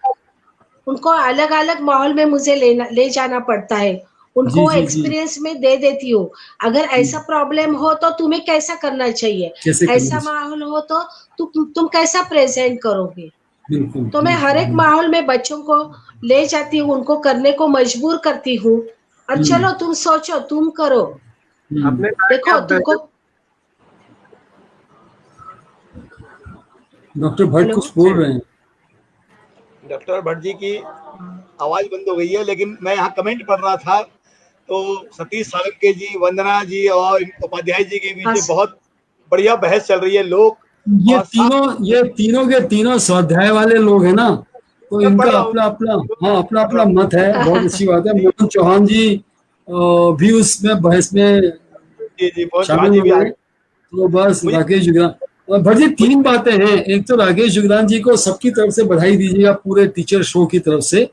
उनको अलग अलग माहौल में मुझे ले जाना पड़ता है, जी उनको जी जी एक्सपीरियंस में दे देती हूँ। अगर ऐसा हम्म, प्रॉब्लम हो तो तुम्हें कैसा करना चाहिए, कैसे करना ऐसा चाहिए माहौल हो तो तुम कैसा प्रेजेंट करोगे। बिल्कुल तो मैं हर बिल्कुल एक माहौल में बच्चों को ले जाती हूँ, उनको करने को मजबूर करती हूँ, और हम्म, चलो तुम सोचो, तुम करो, आपने कहा कि देखो आप तुमको। Doctor Bhatt hello. कुछ बोल रहे हैं डॉक्टर भट्ट जी की आवाज बंद हो गई है, लेकिन मैं यहाँ कमेंट पढ़ रहा था तो सतीश सालुंके जी, वंदना जी और उपाध्याय जी के बीच हाँ में बहुत बढ़िया बहस चल रही है। लोग और साफ ये तीनों के तीनों स्वाध्याय वाले लोग हैं ना, तो मैं पढ़ इनका रहा हूँ, अपना अपना हाँ अपना पढ़ रहा अपना हूँ। मत है। बहुत अच्छी बात है। मोहन चौहान जी भी उसमें बहस में जी जी, मोहन चौहान शामिल जी हो भी आ गए। गए। तो बस मुझे राकेश जुगरान और भट्ट जी मुझे तीन बातें हैं। एक तो राकेश जुगरान जी को सबकी तरफ से बधाई दीजिएगा, पूरे टीचर शो की तरफ से।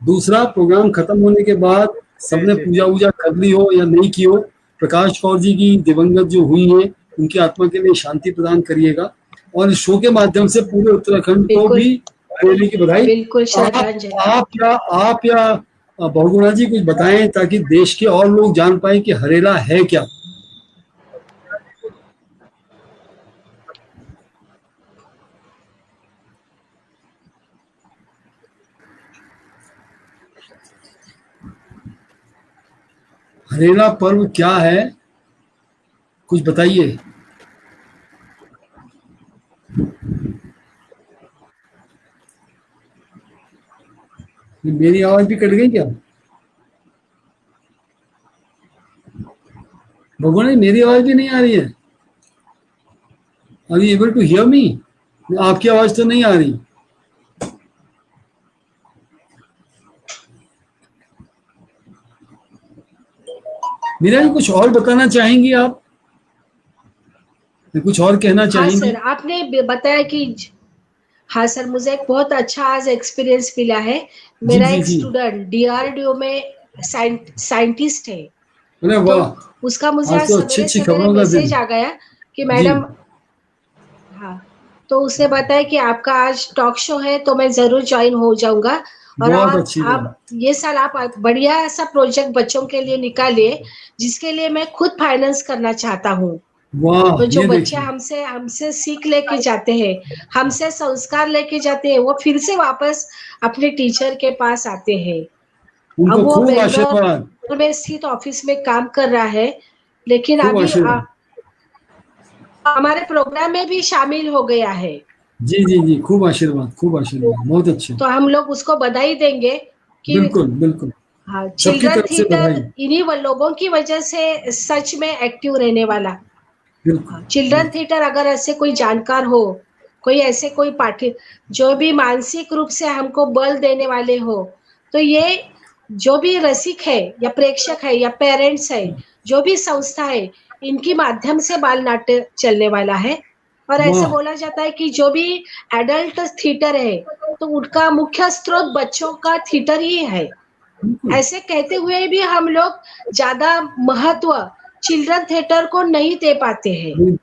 दूसरा, प्रोग्राम खत्म होने के बाद जी सबने जी पूजा वूजा कर ली हो या नहीं की हो, प्रकाश कौर जी की दिवंगत जो हुई है उनकी आत्मा के लिए शांति प्रदान करिएगा। और इस शो के माध्यम से पूरे उत्तराखंड को बिल्कुल भी हरेली की बधाई। बिल्कुल आप श्रद्धांजलि। आप या बहुगुणा जी कुछ बताएं ताकि देश के और लोग जान पाए कि हरेला है क्या। हरेला पर्व क्या है, कुछ बताइए। मेरी आवाज भी कट गई क्या? भगवान जी मेरी आवाज भी नहीं आ रही है? Are you able to hear me? आपकी आवाज तो नहीं आ रही। मीरा जी कुछ और बताना चाहेंगी आप, कुछ और कहना हाँ चाहेंगी? सर, आपने बताया कि हाँ सर, मुझे एक बहुत अच्छा आज एक्सपीरियंस मिला है। जी मेरा जी एक जी। स्टूडेंट डीआरडीओ में साइंटिस्ट है, अरे तो वाह, उसका मुझे आज आज तो अच्छी सवेरे अच्छी सवेरे खबरों का दिन। मैसेज आ गया कि जी मैडम, हाँ, तो उसने बताया कि आपका आज टॉक शो है तो मैं जरूर ज्वाइन हो जाऊंगा। और बहुत आप अच्छी बात। आप ये साल आप बढ़िया ऐसा प्रोजेक्ट बच्चों के लिए निकालिए जिसके लिए मैं खुद फाइनेंस करना चाहता हूँ। तो वाह जो ये बच्चे देखिए, हमसे हमसे सीख लेके जाते हैं, हमसे संस्कार लेके जाते हैं, वो फिर से वापस अपने टीचर के पास आते हैं। अब उनको वो खूब आशीर्वाद। बेंगलोर में स्थित ऑफिस में काम कर रहा है, लेकिन खूब अभी आशीर्वाद। हमारे प्रोग्राम में भी शामिल हो गया है। जी जी जी, खूब आशीर्वाद खूब आशीर्वाद, बहुत अच्छे। तो हम लोग उसको बधाई देंगे कि बिल्कुल बिल्कुल, हाँ, सबकी चिल्ड्रन तरफ से थिएटर बधाई। इन्हीं लोगों की वजह से सच में एक्टिव रहने वाला। बिल्कुल हाँ, चिल्ड्रन बिल्कुल। थिएटर अगर ऐसे कोई जानकार हो, कोई ऐसे कोई पाठ्य जो भी मानसिक रूप से हमको बल देने वाले हो, तो ये जो भी रसिक है या प्रेक्षक है या पेरेंट्स है, जो भी संस्था है, इनकी माध्यम से बाल नाट्य चलने वाला है। और ऐसे वाह बोला जाता है कि जो भी एडल्ट थिएटर है तो उनका मुख्य स्रोत बच्चों का थिएटर ही है। बिल्कुल ऐसे कहते हुए भी हम लोग ज्यादा महत्व चिल्ड्रन थिएटर को नहीं दे पाते हैं,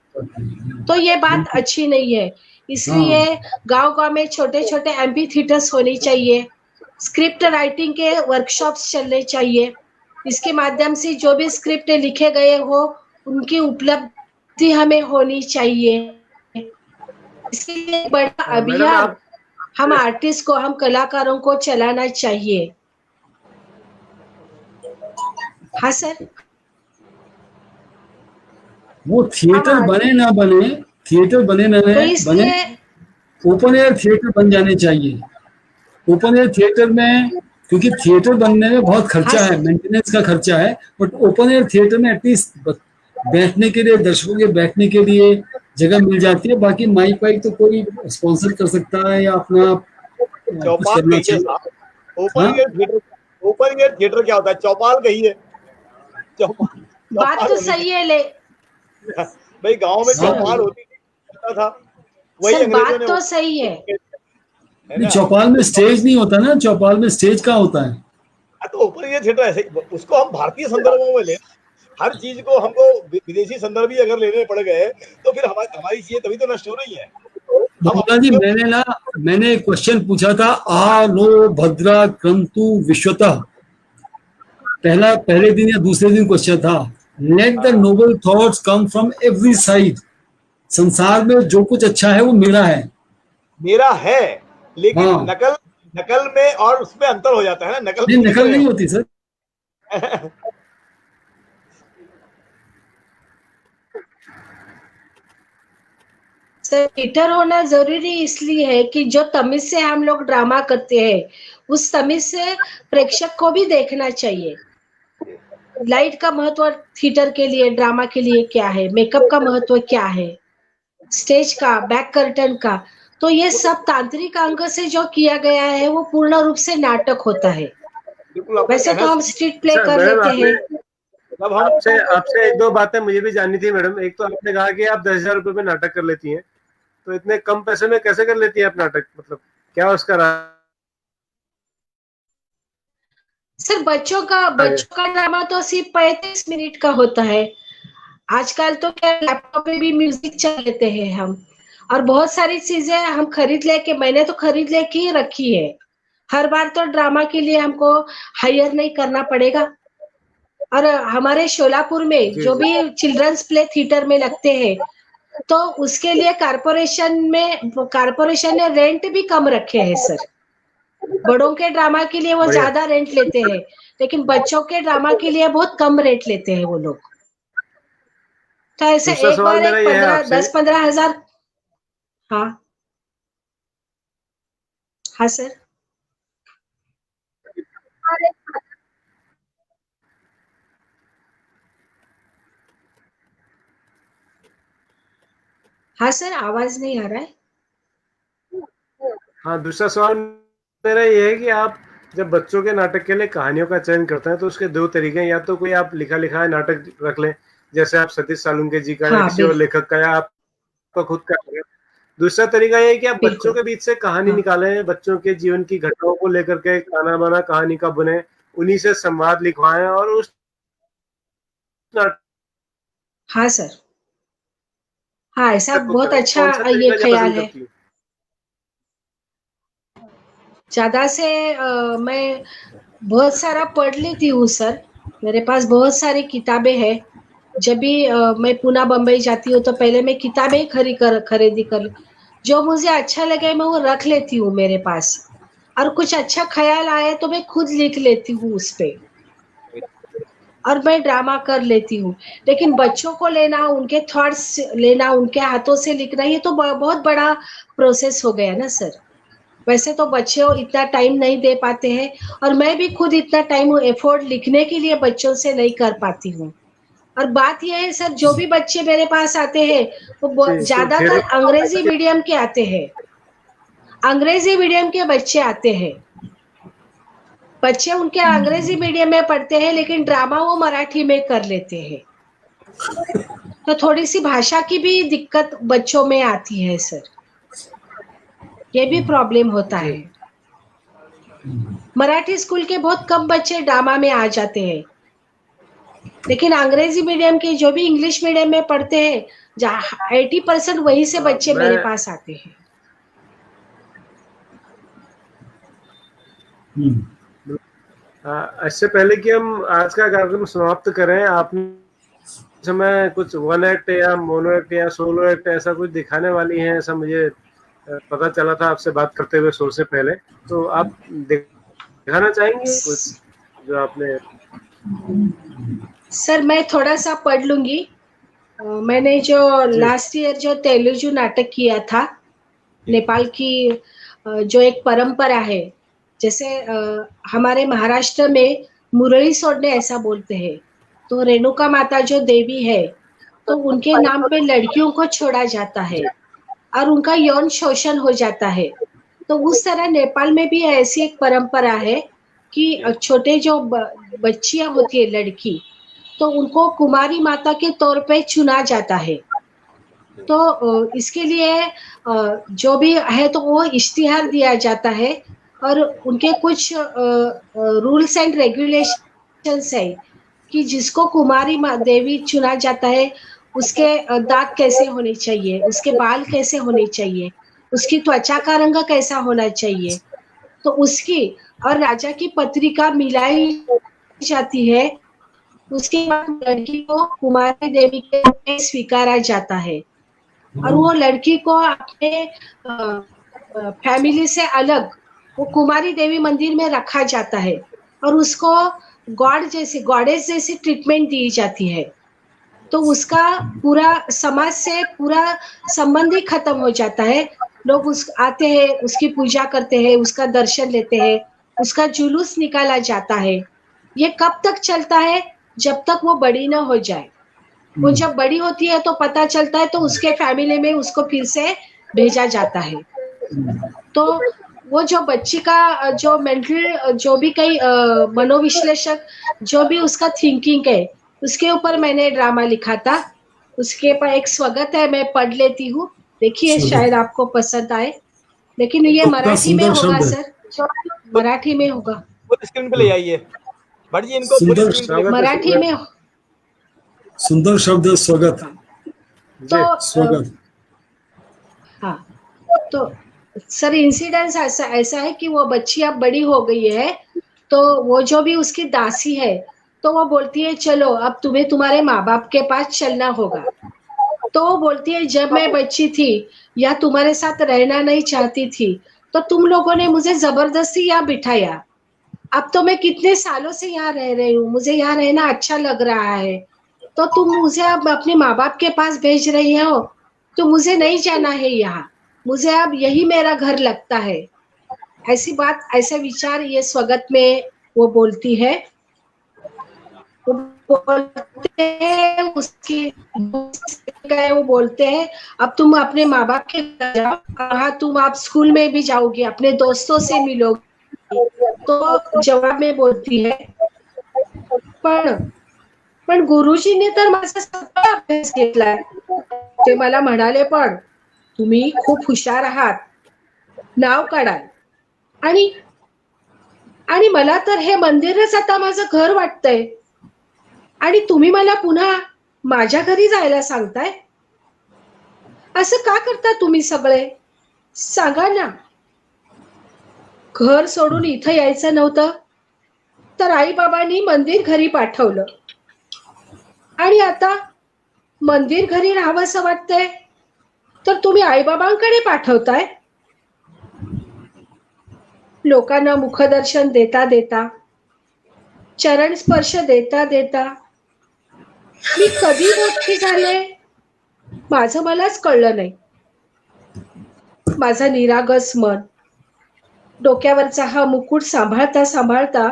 तो ये बात बिल्कुल। अच्छी नहीं है। इसलिए हाँ गांव-गांव में छोटे-छोटे एम्पी थिएटर्स होने चाहिए, स्क्रिप्ट राइटिंग के वर्कशॉप्स चलने चाहिए। इसके माध्यम से जो भी स्क्रिप्ट लिखे गए हो, उनकी उपलब्धि हमें होनी चाहिए। इसके लिए एक बड़ा मैडम अभियान आप हम आर्टिस्ट को, हम कलाकारों को चलाना चाहिए। हाँ सर, वो हम थिएटर बने ना बने, थिएटर बने ना तो बने, इसलिए ओपन एयर थिएटर बन जाने चाहिए। ओपन एयर थिएटर में, क्योंकि थिएटर बनने में बहुत खर्चा है, मेंटेनेंस का खर्चा है, बट ओपन एयर थिएटर में एटलीस्ट बैठने के लिए, दर्शकों के बैठने के लिए जगह मिल जाती है। बाकी माइक वाइक तो कोई स्पॉन्सर कर सकता है या अपना कुछ चौपाल करना कही है चाहिए। साहब, हाँ? ओपन एयर थिएटर क्या होता है? चौपाल कही है, बात तो सही है ले भाई गांव में चौपाल होती थी, पता था, वही सर, अंग्रेजों बात ने तो सही है। नहीं, चौपाल में स्टेज नहीं होता ना, चौपाल में स्टेज कहाँ होता है? तो ओपन एयर थिएटर ऐसे, उसको हम भारतीय संदर्भों में ले, हर चीज को हमको विदेशी संदर्भ ही अगर लेने पड़ गए तो फिर हमारी चीजें तभी तो नष्ट हो रही है। मोहल्ला जी, मैंने एक क्वेश्चन पूछा था, आ नो भद्रा क्रंतु विश्वतः, पहले दिन या दूसरे दिन क्वेश्चन था, let the Nobel thoughts come from every side. संसार में जो कुछ अच्छा है वो मेरा है, लेकिन हाँ। नकल में और उसमें अंतर हो जाता है ना, नकल नहीं होती सर। सर, थिएटर होना जरूरी इसलिए है कि जो तमीज से हम लोग ड्रामा करते हैं, उस तमीज से प्रेक्षक को भी देखना चाहिए। लाइट का महत्व थिएटर के लिए, ड्रामा के लिए क्या है, मेकअप का महत्व क्या है, स्टेज का, बैक कर्टन का, तो ये सब तांत्रिक अंग से जो किया गया है वो पूर्ण रूप से नाटक होता है। वैसे तो हम स्ट्रीट प्ले कर लेते हैं। अब आपसे एक दो बातें मुझे भी जाननी थी मैडम। एक तो आपने कहा कि आप 10,000 रुपए में नाटक कर लेती हैं, तो इतने कम पैसे में कैसे कर लेती हैं आप नाटक? मतलब क्या उसका सर, बच्चों का ड्रामा तो सिर्फ 35 मिनट का होता है। आजकल तो क्या लैपटॉप पे भी म्यूजिक चला लेते हैं हम, और बहुत सारी चीजें हम मैंने तो खरीद लेके ही रखी है। हर बार तो ड्रामा के लिए हमको हायर नहीं करना पड़ेगा। और हमारे शोलापुर में जो भी चिल्ड्रंस प्ले थिएटर में लगते हैं, तो उसके लिए कारपोरेशन ने रेंट भी कम रखे हैं सर। बड़ों के ड्रामा के लिए वो ज्यादा रेंट लेते हैं, लेकिन बच्चों के ड्रामा के लिए बहुत कम रेंट लेते हैं वो लोग। तो ऐसे एक बार 10-15 हजार। हाँ हाँ सर। हाँ सर, आवाज नहीं आ रहा है। हाँ, दूसरा सवाल मेरा ये है कि आप जब बच्चों के नाटक के लिए कहानियों का चयन करते हैं तो उसके दो तरीके हैं। या तो कोई आप लिखा लिखा नाटक रख लें, जैसे आप सतीश सालुंके जी का, या किसी और लेखक का, या आपका खुद का। दूसरा तरीका ये है कि आप बच्चों के बीच से कहानी निकालें, बच्चों के जीवन की घटनाओं को लेकर के ताना बाना कहानी का बुने, उन्हीं से संवाद लिखवाएं और उस हाँ सर, हाँ, ऐसा बहुत अच्छा ये ख्याल है। ज्यादा से मैं बहुत सारा पढ़ लेती हूँ सर। मेरे पास बहुत सारी किताबें हैं। जब भी मैं पुणे बम्बई जाती हूँ तो पहले मैं किताबें ही खरीदी कर, जो मुझे अच्छा लगे मैं वो रख लेती हूँ मेरे पास। और कुछ अच्छा ख्याल आए तो मैं खुद लिख लेती हूँ उस पे, और मैं ड्रामा कर लेती हूँ। लेकिन बच्चों को लेना, उनके थॉट्स लेना, उनके हाथों से लिखना, ये तो बहुत बड़ा प्रोसेस हो गया ना सर। वैसे तो बच्चे इतना टाइम नहीं दे पाते हैं, और मैं भी खुद इतना टाइम एफोर्ड लिखने के लिए बच्चों से नहीं कर पाती हूँ। और बात यह है सर, जो भी बच्चे मेरे पास आते हैं वो ज्यादातर अंग्रेजी मीडियम के आते हैं। अंग्रेजी मीडियम के बच्चे आते हैं। बच्चे उनके अंग्रेजी मीडियम में पढ़ते हैं, लेकिन ड्रामा वो मराठी में कर लेते हैं। तो थोड़ी सी भाषा की भी दिक्कत बच्चों में आती है सर, ये भी प्रॉब्लम होता है। मराठी स्कूल के बहुत कम बच्चे ड्रामा में आ जाते हैं, लेकिन अंग्रेजी मीडियम के जो भी इंग्लिश मीडियम में पढ़ते हैं, 80% वहीं से बच्चे मेरे पास आते हैं। इससे पहले कि हम आज का कार्यक्रम समाप्त करें, आपने समय कुछ वन एक्ट या मोनो एक्ट या सोलो एक्ट ऐसा कुछ दिखाने वाली हैं, ऐसा मुझे पता चला था आपसे बात करते हुए शो से पहले। तो आप दिखाना चाहेंगे कुछ जो आपने? सर, मैं थोड़ा सा पढ़ लूंगी। मैंने जो लास्ट ईयर जो तेलुगु नाटक किया था, नेपाल की जो एक परंपरा है, जैसे हमारे महाराष्ट्र में मुरली सोडने ऐसा बोलते हैं, तो रेणुका माता जो देवी है, तो उनके नाम पे लड़कियों को छोड़ा जाता है और उनका यौन शोषण हो जाता है। तो उस तरह नेपाल में भी ऐसी एक परंपरा है कि छोटे जो बच्चियां होती है लड़की, तो उनको कुमारी माता के तौर पे चुना जाता है। तो इसके लिए जो भी है तो वो इश्तिहार दिया जाता है और उनके कुछ रूल्स एंड रेगुलेशंस है कि जिसको कुमारी देवी चुना जाता है उसके दांत कैसे होने चाहिए, उसके बाल कैसे होने चाहिए, उसकी त्वचा का रंग कैसा होना चाहिए, तो उसकी और राजा की पत्रिका मिलाई जाती है। उसके बाद लड़की को कुमारी देवी के रूप में स्वीकारा जाता है और वो लड़की को अपने फैमिली से अलग वो कुमारी देवी मंदिर में रखा जाता है और उसको गॉडेस जैसी ट्रीटमेंट दी जाती है। तो उसका पूरा समाज से पूरा संबंध ही खत्म हो जाता है। लोग आते हैं, उसकी पूजा करते हैं, उसका दर्शन लेते हैं, उसका जुलूस निकाला जाता है। ये कब तक चलता है? जब तक वो बड़ी ना हो जाए। वो जब बड़ी होती है तो पता चलता है, तो उसके फैमिली में उसको फिर से भेजा जाता है। तो वो जो बच्ची का जो मेंटल जो भी कई मनोविश्लेषक जो भी उसका थिंकिंग है, उसके ऊपर मैंने ड्रामा लिखा था। उसके ऊपर एक स्वगत है, मैं पढ़ लेती हूँ, देखिए शायद आपको पसंद आए। लेकिन ये मराठी में होगा सर, मराठी में होगा। वो स्क्रीन पे ले आइए भट्ट जी, इनको पूरी स्क्रीन पे मराठी में। सुंदर शब्द है स्वगत। तो स्वगत। हाँ, तो सर इंसिडेंस ऐसा है कि वो बच्ची अब बड़ी हो गई है, तो वो जो भी उसकी दासी है, तो वो बोलती है चलो अब तुम्हें तुम्हारे माँ बाप के पास चलना होगा। तो वो बोलती है जब मैं बच्ची थी या तुम्हारे साथ रहना नहीं चाहती थी, तो तुम लोगों ने मुझे जबरदस्ती यहाँ बिठाया। अब तो मैं कितने सालों से यहाँ रह रही हूँ, मुझे यहाँ रहना अच्छा लग रहा है, तो तुम मुझे अब अपने माँ बाप के पास भेज रही हो, तो मुझे नहीं जाना है यहाँ, मुझे अब यही मेरा घर लगता है। ऐसी बात, ऐसे विचार ये स्वगत में वो बोलती है। वो बोलते हैं उसकी वो बोलते हैं अब तुम अपने माँ बाप के जाओ, कहा तुम आप स्कूल में भी जाओगी, अपने दोस्तों से मिलोगी। तो जवाब में बोलती है पण गुरुजीने तर माझा सगळा अभ्यास घेतलाय। ते मला म्हणाले पण तुम्ही खूप हुशार आहात, नाव काढाल आणि मला तर हे मंदिरच आता माझं घर वाटतंय आणि तुम्ही मला पुन्हा माझ्या घरी जायला सांगताय। असं का करता तुम्ही सगळे? सांगा ना। घर सोडून इथं यायचं नव्हतं तर आई बाबांनी मंदिर घरी पाठवलं आणि आता मंदिर घरी राहावंसं वाटतंय तर तुम्ही आई बाबांकडे पाठवताय। लोकांना मुखदर्शन देता देता, चरण स्पर्श देता देता मी कधी मोठी झाले माझं मलाच कळलं नाही। माझं निरागस मन, डोक्यावरचा हा मुकुट सांभाळता सांभाळता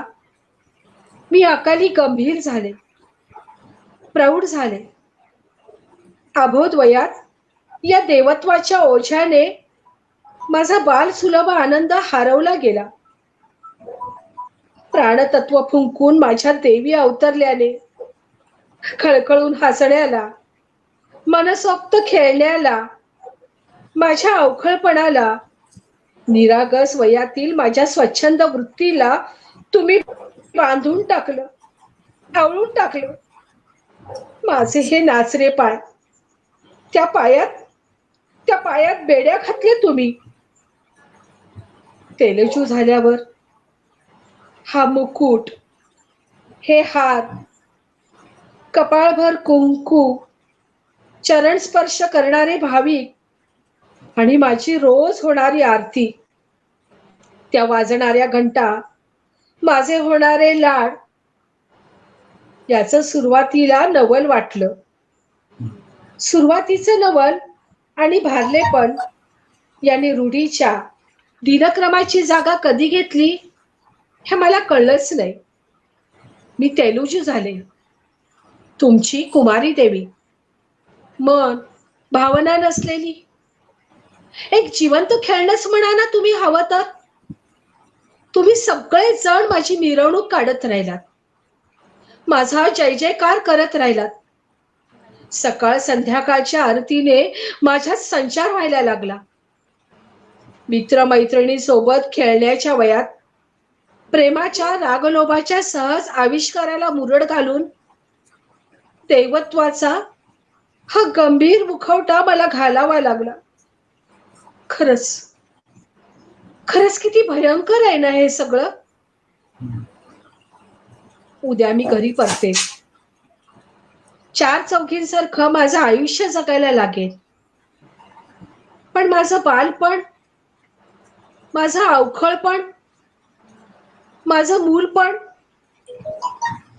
मी अकाली गंभीर झाले, प्रौढ झाले। अबोध वयात या देवत्वाच्या ओझ्याने माझा बाल सुलभ आनंद हरवला गेला। प्राणतत्व फुंकून माझ्या देवी अवतरल्याने खळखळून हसण्याला, मनसोक्त खेळण्याला, माझ्या अवखळपणाला, निरागस वयातील माझ्या स्वच्छंद वृत्तीला तुम्ही बांधून टाकलं, आवळून टाकलं। माझे हे नाचरे पाय, त्या पायात बेड्या घातल्या तुम्ही। तेलजू झाल्यावर हा मुकुट, हे हात, कपाळभर कुंकू, चरण स्पर्श करणारे भाविक आणि माझी रोज होणारी आरती, त्या वाजणाऱ्या घंटा, माझे होणारे लाड, याचं सुरुवातीला नवल वाटलं। सुरुवातीचं नवल आणि भारलेपण यांनी रूढीच्या दिनक्रमाची जागा कधी घेतली हे मला कळलंच नाही. मी तेलुगू झाले, तुमची कुमारी देवी, मन भावना नसलेली. एक जिवंत खेळणंच म्हणा ना तुम्ही हवं तर. तुम्ही सगळे जण माझी मिरवणूक काढत राहिलात, माझा जय जयकार करत राहिलात. सकाळ संध्याकाळच्या आरतीने माझ्यात संचार व्हायला लागला. मित्रमैत्रिणी सोबत खेळण्याच्या वयात प्रेमाच्या रागलोभाच्या सहज आविष्काराला मुरड घालून दैवत्वाचा हा गंभीर मुखवटा मला घालावा लागला. खरंच खरंच किती भयंकर आहे ना हे सगळं. उद्या मी घरी परते, चार चौघींसारखं माझं आयुष्य जगायला लागेल. पण माझं बालपण, माझं अवखळपण, माझं मूलपण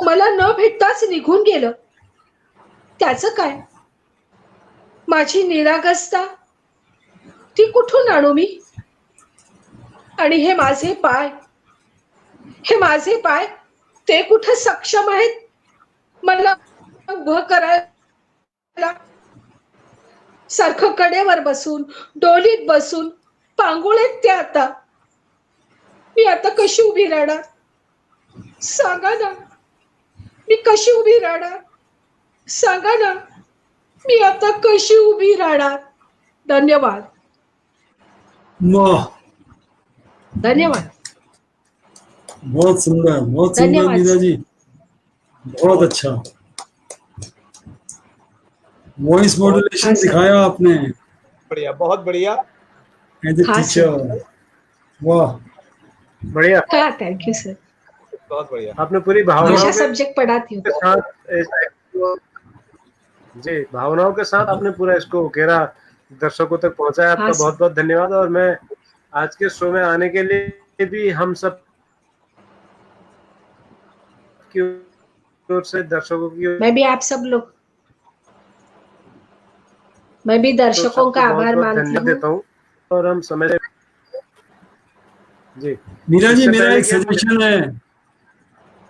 मला न भेटताच निघून गेलं. त्याचं काय? माझी निरागसता ती कुठून आणू मी? आणि हे माझे पाय, हे माझे पाय ते कुठे सक्षम आहेत मला उभं करायला? सारखं कडेवर बसून, डोलीत बसून पांगुळेत ते. आता मी आता कशी उभी राहणार? सांगा ना, मी कशी उभी राहणार? सांगा ना, मी आता कशी उभी राहणार? धन्यवाद. धन्यवाद. बहुत सुंदर मीरा जी, बहुत अच्छा वॉइस मॉड्यूलेशन दिखाया आपने. बढ़िया, बहुत बढ़िया. एज ए टीचर, वाह, बढ़िया. Thank you sir. बहुत बढ़िया. आपने पूरी भावनाओं के सब्जेक्ट पढ़ाती हूँ साथ जी, भावनाओं के साथ आपने पूरा इसको घेरा, दर्शकों तक पहुंचाया. आपका बहुत बहुत धन्यवाद. और मैं आज के शो में आने के लिए भी हम सब की ओर से दर्शकों की, मैं भी आप सब लोग, मैं भी दर्शकों का आभार मानती हूँ. और हम समझ जी मीरा जी, मेरा एक सजेशन है.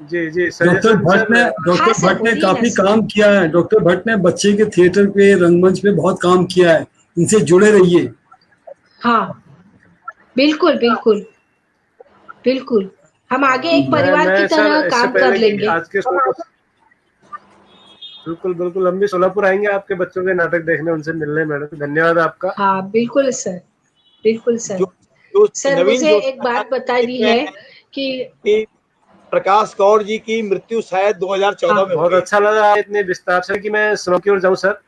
जी जी, डॉक्टर भट्ट ने काफी काम किया है. डॉक्टर भट्ट ने बच्चे के थिएटर पे, रंगमंच पे बहुत काम किया है. इनसे जुड़े रहिए. हाँ, बिल्कुल बिल्कुल बिल्कुल. हम आगे एक परिवार की तरह काम कर लेंगे. आज के बिल्कुल बिल्कुल, हम भी सोलापुर आएंगे आपके बच्चों के नाटक देखने, उनसे मिलने. मैडम धन्यवाद आपका. हाँ बिल्कुल सर, बिल्कुल सर. सर मुझे एक बात बतानी है कि प्रकाश कौर जी की मृत्यु शायद 2014 में. बहुत अच्छा लगा इतने विस्तार से कि मैं समापन की ओर जाऊं सर.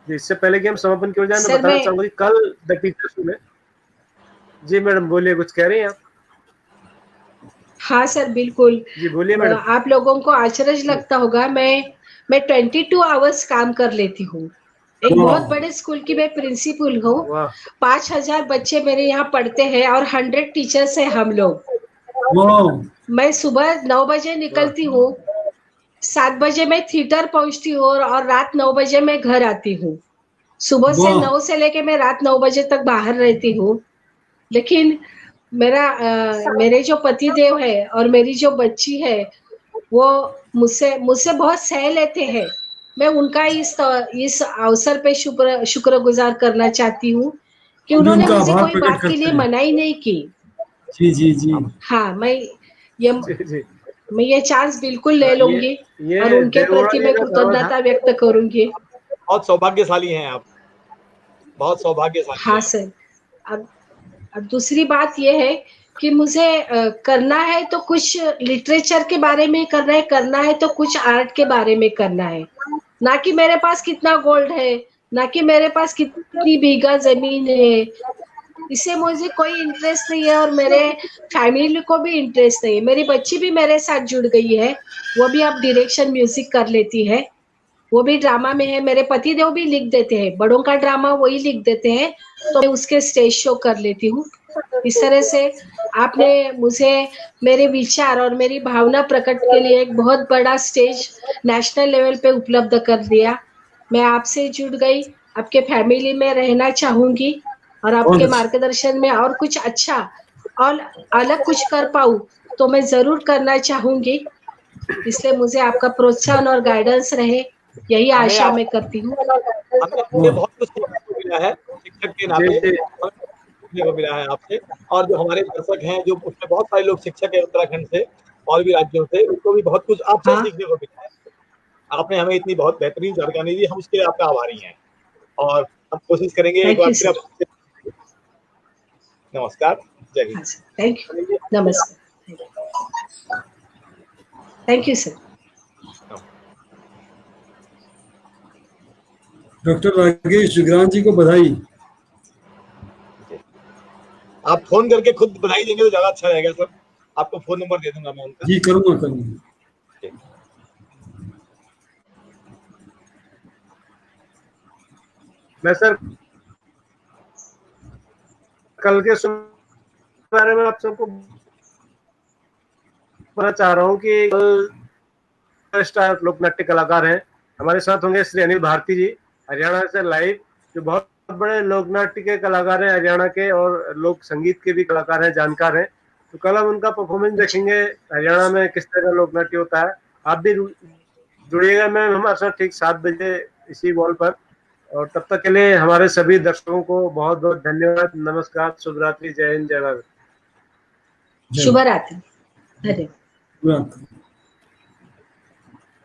इससे पहले कि हम समापन की ओर जाएं, मैं बताना चाहूंगा कि कल द टीचर्स में. जी मैडम बोलिए, कुछ कह रही हैं आप? हाँ सर बिल्कुल. जी बोलिए मैडम. आप लोगों को आश्चर्य लगता होगा, मैं 22 आवर्स काम कर लेती हूँ. एक बहुत बड़े स्कूल की मैं प्रिंसिपल हूँ. 5000 बच्चे मेरे यहाँ पढ़ते हैं और 100 टीचर्स हैं हम लोग. मैं सुबह 9 बजे निकलती हूँ, 7 बजे मैं थिएटर पहुंचती हूँ और रात 9 बजे मैं घर आती हूँ. सुबह से 9 से लेके मैं रात 9 बजे तक बाहर रहती हूँ. लेकिन मेरे जो पति देव है और मेरी जो बच्ची है वो मुझसे बहुत सह लेते हैं. मैं उनका इस अवसर पे शुक्रगुजार करना चाहती हूँ कि उन्होंने मुझे कोई बात के लिए मनाही नहीं की. जी जी जी. हाँ, मैं ये चांस बिल्कुल ले लूंगी और उनके प्रति मैं कृतज्ञता व्यक्त करूंगी. बहुत सौभाग्यशाली हैं आप, बहुत सौभाग्यशाली. हाँ सर. अब दूसरी बात ये है कि मुझे करना है तो कुछ लिटरेचर के बारे में करना है तो कुछ आर्ट के बारे में करना है. ना कि मेरे पास कितना गोल्ड है, ना कि मेरे पास कितनी बीघा जमीन है. इससे मुझे कोई इंटरेस्ट नहीं है और मेरे फैमिली को भी इंटरेस्ट नहीं है. मेरी बच्ची भी मेरे साथ जुड़ गई है, वो भी अब डायरेक्शन म्यूजिक कर लेती है, वो भी ड्रामा में है. मेरे पति देव भी लिख देते हैं, बड़ों का ड्रामा वही लिख देते हैं, तो मैं उसके स्टेज शो कर लेती हूँ. इस तरह से आपने मुझे मेरे विचार और मेरी भावना प्रकट के लिए एक बहुत बड़ा स्टेज नेशनल लेवल पे उपलब्ध कर दिया. मैं आपसे जुड़ गई, आपके फैमिली में रहना चाहूंगी और आपके मार्गदर्शन में और कुछ अच्छा और अलग कुछ कर पाऊँ तो मैं जरूर करना चाहूंगी, इसलिए मुझे आपका प्रोत्साहन और गाइडेंस रहे, यही आशा मैं करती हूँ। हमें आपसे बहुत कुछ सीखने को मिला है शिक्षक के नाते, सीखने को मिला है आपसे। और जो हमारे दर्शक हैं, जो उसमें बहुत सारे लोग शिक्षक है उत्तराखंड से और भी राज्यों से, उनको भी बहुत कुछ आपसे सीखने को मिला है। आपने हमें इतनी बहुत बेहतरीन जानकारी दी, हम उसके लिए आपका आभारी हैं और हम कोशिश करेंगे एक बार फिर। नमस्कार, जय हिंद। थैंक यू, नमस्कार, thank you sir. Doctor Rakesh Jugran ji को बधाई। आप फोन करके खुद बधाई देंगे तो ज्यादा अच्छा रहेगा सर। आपको फोन नंबर दे दूंगा मैं उनका। जी करूंगा। मैं सर कल के बारे में आप सबको बताना चाह रहा हूँ कि स्टार लोक नाट्य कलाकार हैं। हमारे साथ होंगे श्री अनिल भारती जी, हरियाणा से लाइव, जो बहुत बड़े लोक नाट्य के कलाकार हैं हरियाणा के, और लोक संगीत के भी कलाकार हैं, जानकार हैं। तो कल हम उनका परफॉर्मेंस देखेंगे हरियाणा में किस तरह का लोक नाट्य होता है। आप भी जुड़िएगा मैम हमारे साथ ठीक 7 बजे इसी वॉल पर। और तब तक के लिए हमारे सभी दर्शकों को बहुत बहुत धन्यवाद। नमस्कार, शुभ रात्रि, जय हिंद, जय भारत, शुभ रात्रि, धन्यवाद।